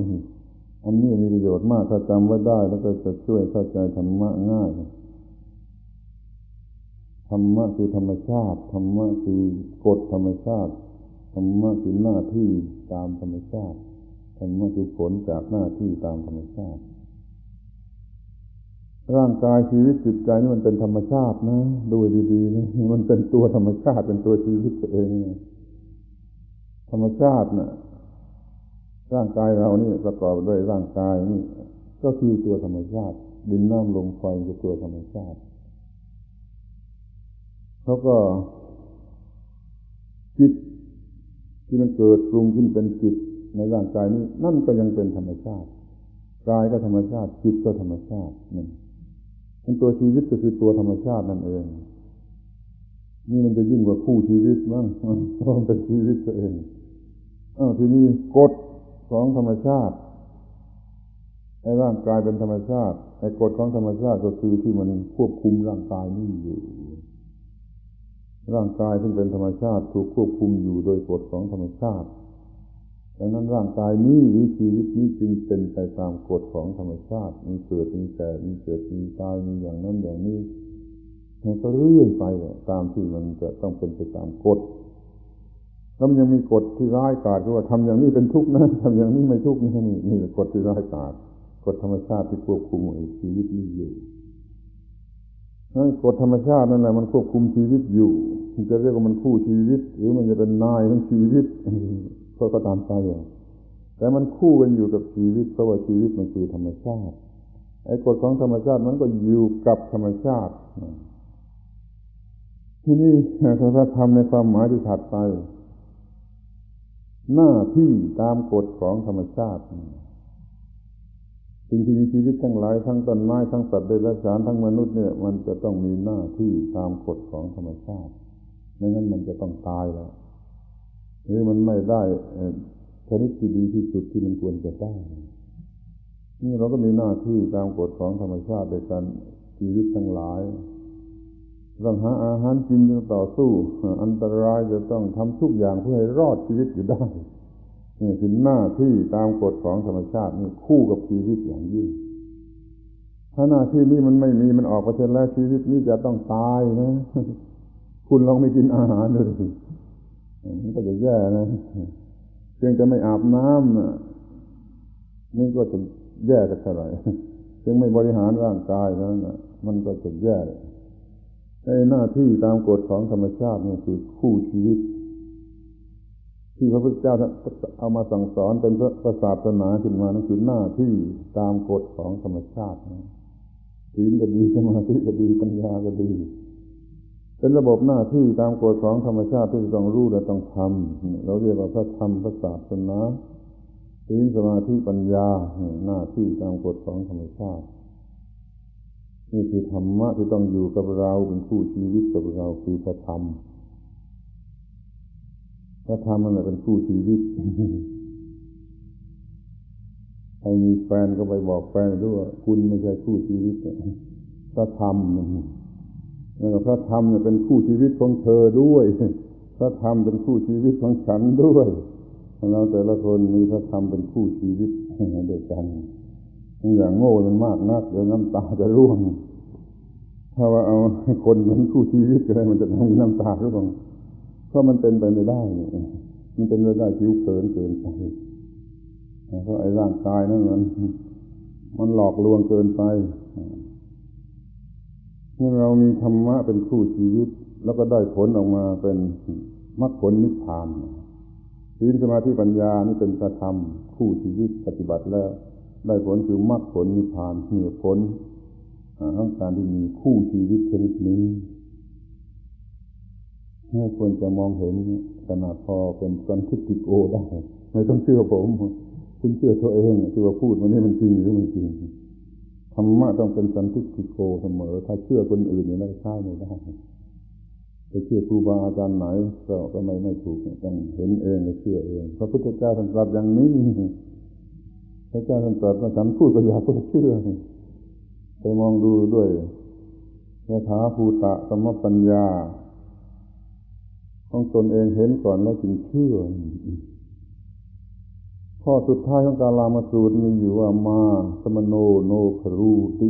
อันนี้มีประโยชน์มากถ้าจำไว้ได้แล้วก็จะช่วยเข้าใจธรรมะง่ายธรรมะคือธรรมชาติธรรมะคือกฎธรรมชาติธรรมะคือหน้าที่ตามธรรมชาติธรรมะคือผลจากหน้าที่ตามธรรมชาติร่างกายชีวิตจิตใจนี่มันเป็นธรรมชาตินะดูดีๆนะมันเป็นตัวธรรมชาติเป็นตัวชีวิตตัวเองธรรมชาติน่ะร่างกายเรานี่ประกอบด้วยร่างกายนี่ก็คือตัวธรรมชาติดินน้ำลมไฟคือตัวธรรมชาติแล้วก็จิตที่มันเกิดปรุงขึ้นเป็นจิตในร่างกายนี้นั่นก็ยังเป็นธรรมชาติกายก็ธรรมชาติจิตก็ธรรมชาตินั่นเป็นตัวชีวิตก็คือตัวธรรมชาตินั่นเองนี่มันจะยิ่งกว่าคู่ชีวิตมั้งเพราะมันเป็นชีวิตตัวเองทีนี้กฎของธรรมชาติไอ้ร่างกายเป็นธรรมชาติไอ้กฎของธรรมชาติก็คือที่มันควบคุมร่างกายนี้อยู่ร่างกายซึ่งเป็นธรรมชาติถูกควบคุมอยู่โดยกฎของธรรมชาติดังนั้นร่างกายนี้หรือชีวิตนี้จึงเป็นไปตามกฎของธรรมชาติมีเกิดมีแก่มีเจ็บมีตายมีอย่างนั้นอย่างนี้มันก็เรื่อยไปตามที่มันจะต้องเป็นไปตามกฎแล้วมันยังมีกฎที่ร้ายกาจคือว่าทำอย่างนี้เป็นทุกข์นะทำอย่างนี้ไม่ทุกข์นะนี่กฎที่ร้ายกาจกฎธรรมชาติที่ควบคุมชีวิตนี้อยู่กฎธรรมชาตินั่นแหละมันควบคุมชีวิตอยู่จะเรียกว่ามันคู่ชีวิตหรือมันจะเป็นนายของชีวิตก็ตามใจแต่มันคู่กันอยู่กับชีวิตเพราะว่าชีวิตมันคือธรรมชาติไอ้กฎของธรรมชาติมันก็อยู่กับธรรมชาติที่นี่ถ้าทำในความหมายที่ถัดไปหน้าที่ตามกฎของธรรมชาติสิ่งที่มีชีวิตทั้งหลายทั้งต้นไม้ทั้งสัตว์เดรัจฉานทั้งมนุษย์เนี่ยมันจะต้องมีหน้าที่ตามกฎของธรรมชาติไม่งั้นมันจะต้องตายแล้วหรือมันไม่ได้ชนิดที่ดีที่สุดที่มันควรจะได้นี่เราก็มีหน้าที่ตามกฎของธรรมชาติโดยการชีวิตทั้งหลายต้องหาอาหารกินจะต่อสู้อันตรายจะต้องทำทุกอย่างเพื่อให้รอดชีวิตอยู่ได้นี่คือหน้าที่ตามกฎของธรรมชาตินี่คู่กับชีวิตอย่างยิ่งถ้าหน้าที่นี้มันไม่มีมันออกไปเสร็จแล้วชีวิตนี้จะต้องตายนะคุณลองไม่กินอาหารดูสิมันก็จะแย่นะเพียงจะไม่อาบน้ำนี่ก็จะแย่สักเท่าไหร่เพียงไม่บริหารร่างกายนั้นมันก็จะแย่ไอ้หน้าที่ตามกฎของธรรมชาตินี่คือคู่ชีวิตที่พระพุทธเจ้าเอามาสั่งสอนเป็นพระศาสนาขึ้นมานั่นคือหน้าที่ตามกฎของธรรมชาติศีลก็ดีสมาธิก็ดีปัญญาก็ดีเป็นระบบหน้าที่ตามกฎของธรรมชาติที่ต้องรู้และต้องทำเราเรียกว่าพระธรรมพระศาสนาศีลสมาธิปัญญาหน้าที่ตามกฎของธรรมชาตินี่คือธรรมะที่ต้องอยู่กับเราเป็นคู่ชีวิตกับเราคือพระธรรมพระธรรมนั่นแหละเป็นคู่ชีวิตใครมีแฟนก็ไปบอกแฟนด้วยว่าคุณไม่ใช่คู่ชีวิตพระธรรมแล้วก็พระธรรมเนี่ยเป็นคู่ชีวิตของเธอด้วยพระธรรมเป็นคู่ชีวิตของฉันด้วยเราแต่ละคนมีพระธรรมเป็นคู่ชีวิตด้วยกันอย่างโง่มันมากนักเดี๋ยวน้ำตาจะร่วงถ้าว่าเอาคนเป็นคู่ชีวิตก็ได้มันจะมีน้ำตาร่วงเพราะมันเป็นไปไม่ได้มันเป็นไปได้ผิวเผินเกินไปเพราะไอ้ร่างกายนั่นมันหลอกลวงเกินไปนี่เรามีธรรมะเป็นคู่ชีวิตแล้วก็ได้ผลออกมาเป็นมรรคผลนิพพานศีลสมาธิปัญญานี่เป็นพระธรรมคู่ชีวิตปฏิบัติแล้วได้ผลคือมรรคผลนิพพานมีผลของการที่มีคู่ชีวิตชนิดนี้ ควรจะมองเห็นขนาดพอเป็นสันทิฏฐิโกได้ไม่ต้องเชื่อผมคุณเชื่อตัวเองที่ว่าพูดมันนี่มันจริงหรือไม่จริงธรรมะต้องเป็นสันทิฏฐิโกเสมอถ้าเชื่อคนอื่นอย่างนั้นใช่ไม่ได้จะเชื่อครูบาอาจารย์ไหนก็ไม่ถูกต้องเห็นเองและเชื่อเองพระพุทธเจ้าท่านตรัสอย่างนี้พระเจ้าท่านตรัสว่าฉันพูดก็อย่าเพิ่งเชื่อไปมองดูด้วยยถาภูตะสัมมปัญญาของตนเองเห็นก่อนแล้วจึงเชื่อข้อสุดท้ายของกาลามสูตรมีอยู่ว่ามาสมโนโนครูติ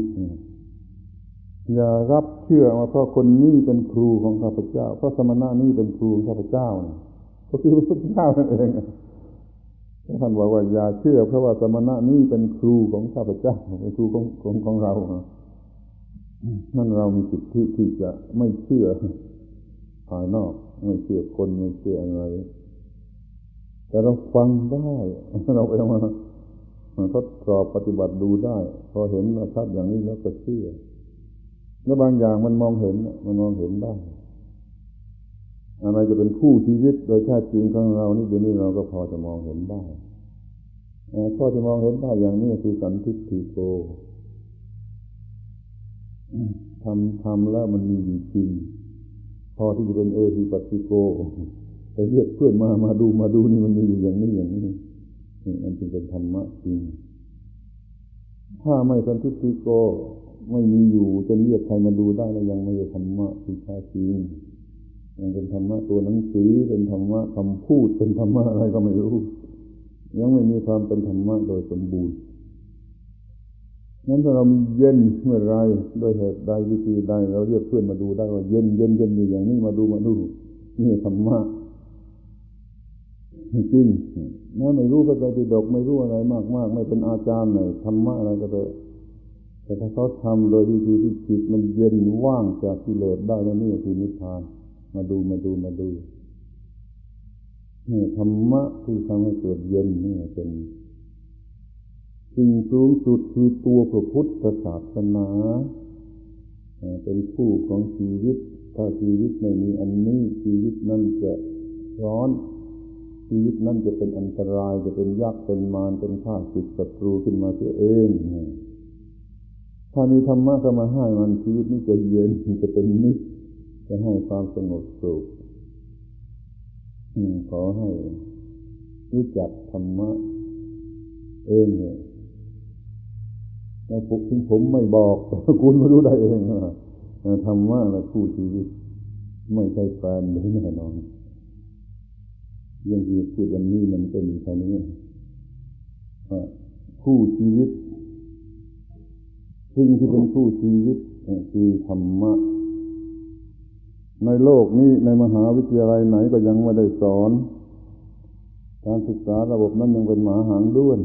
อย่ารับเชื่อว่าเพราะคนนี้เป็นครูของข้าพเจ้าเพราะสมณะนี้เป็นครูของข้าพเจ้าก็คือพระพุทธเจ้านั่นเองท่านบอกว่าอย่าเชื่อเพราะว่าสมณะนี้เป็นครูของข้าพเจ้าเป็นครูของเรานั่นเรามีสิทธิที่จะไม่เชื่อภายนอกไม่เชื่อคนไม่เชื่ออะไรแต่เราฟังได้เราไปมาทดสอบปฏิบัติดูได้พอเห็นชัดอย่างนี้แล้วก็เชื่อแล้วบางอย่างมันมองเห็นได้อะไรจะเป็นคู่ชีวิตโดยแท้จริงของเรานี่เดี๋ยวนี้เราก็พอจะมองเห็นได้ข้อที่มองเห็นได้อย่างนี้คือสันทิฏฐิโกทำแล้วมันมีอยู่จริงพอที่จะเป็นเอหิปัสสิโกไปเรียกเพื่อนมาดูนี่มันมีอยู่อย่างนี้มันจึงเป็นธรรมะจริงถ้าไม่สันทิฏฐิโกไม่มีอยู่จะเรียกใครมาดูได้แล้วยังไม่ใช่ธรรมะที่แท้จริงยังเป็นธรรมะตัวหนังสือเป็นธรรมะคำพูดเป็นธรรมะอะไรก็ไม่รู้ยังไม่มีความเป็นธรรมะโดยสมบูรณ์งั้นถ้าเรามีเย็นเมื่อไรโดยเหตุใดวิธีใดเราเรียกเพื่อนมาดูได้ว่าเย็นอยู่อย่างนี้มาดูนี่ธรรมะจริงนะไม่รู้ก็ใจปิฎกไม่รู้อะไรมากไม่เป็นอาจารย์เลยธรรมะอะไรก็เถอะแต่ถ้าเขาทำโดยวิธีที่จิตมันเย็นว่างจากกิเลสได้แล้วนี่คือนิพพานมาดูนี่ธรรมะที่ทำให้เกิดเย็นนี่เป็นสิ่งสูงสุดคือตัวพระพุทธศาสนาเป็นคู่ของชีวิตถ้าชีวิตไม่มีอันนี้ชีวิตนั้นจะร้อนชีวิตนั้นจะเป็นอันตรายจะเป็นยักษ์เป็นมารเป็นข้าศึกศัตรูขึ้นมาเสียเองถ้ามีธรรมะเข้ามาให้มันชีวิตนี้จะเย็นจะเป็นนิจจะให้ความสงบสุขขอให้รู้จักธรรมะเองเนี่ยในปุ๊บถึงผมไม่บอกคุณไม่รู้ได้เองธรรมะและคู่ชีวิตไม่ใช่แฟนหรือแน่นอนเรื่องที่พูดวันนี้มันเป็นแค่นี้คู่ชีวิตสิ่งที่เป็นคู่ชีวิตคือธรรมะในโลกนี้ในมหาวิทยาลัยไหนก็ยังไม่ได้สอนการศึกษาระบบนั้นยังเป็นหมาหางด้วน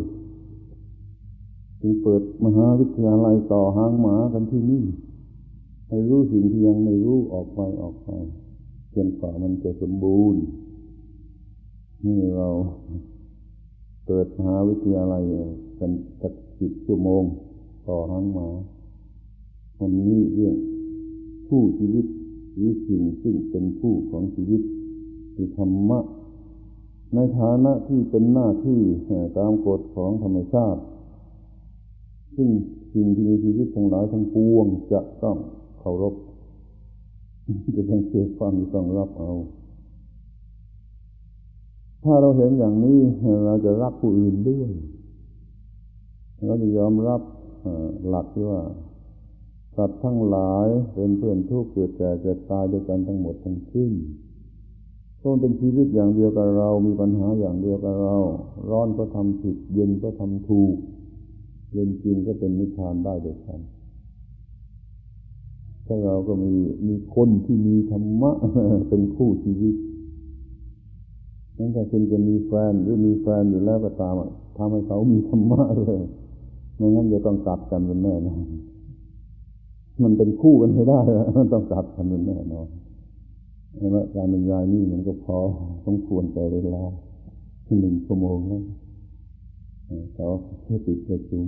จึงเปิดมหาวิทยาลัยต่อหางหมากันที่นี่ให้รู้สิ่งที่ยังไม่รู้ออกไปจนกว่ามันจะสมบูรณ์นี่เราเปิดมหาวิทยาลัยกันสัก10 ชั่วโมงต่อหางหมาวันนี้เรื่องคู่ชีวิตหรือสิ่งซึ่งเป็นคู่ของชีวิตคือธรรมะในฐานะที่เป็นหน้าที่ตามกฎของธรรมชาติซึ่งสิ่งที่มีชีวิตทั้งหลายทั้งปวงจะต้องเคารพจะต้องเชื่อฟังต้องรับเอาถ้าเราเห็นอย่างนี้เราจะรักผู้อื่นด้วยเราจะยอมรับหลักที่ว่าสัตว์ทั้งหลายเป็นเพื่อนทุกข์เกิดแก่เจ็บตายด้วยกันทั้งหมดทั้งสิ้นต้องเป็นชีวิตอย่างเดียวกับเรามีปัญหาอย่างเดียวกับเราร้อนก็ทำผิดเย็นก็ทำถูกเย็นจริงก็เป็นนิพพานได้ด้วยกันถ้าเราก็มีคนที่มีธรรมะเป็นคู่ชีวิตงั้นถ้าคุณจะมีแฟนหรือมีแฟนอยู่แล้วก็ตามทำให้เขามีธรรมะเลยไม่งั้นจะต้องกัดกันเป็นแน่นอนมันเป็นคู่กันไม่ได้มันต้องกัดกันเป็นแน่นอนและการบรรยายนี่มันก็พอต้องควรใจเวลา1 ชั่วโมงแล้วขอให้ติดประชุม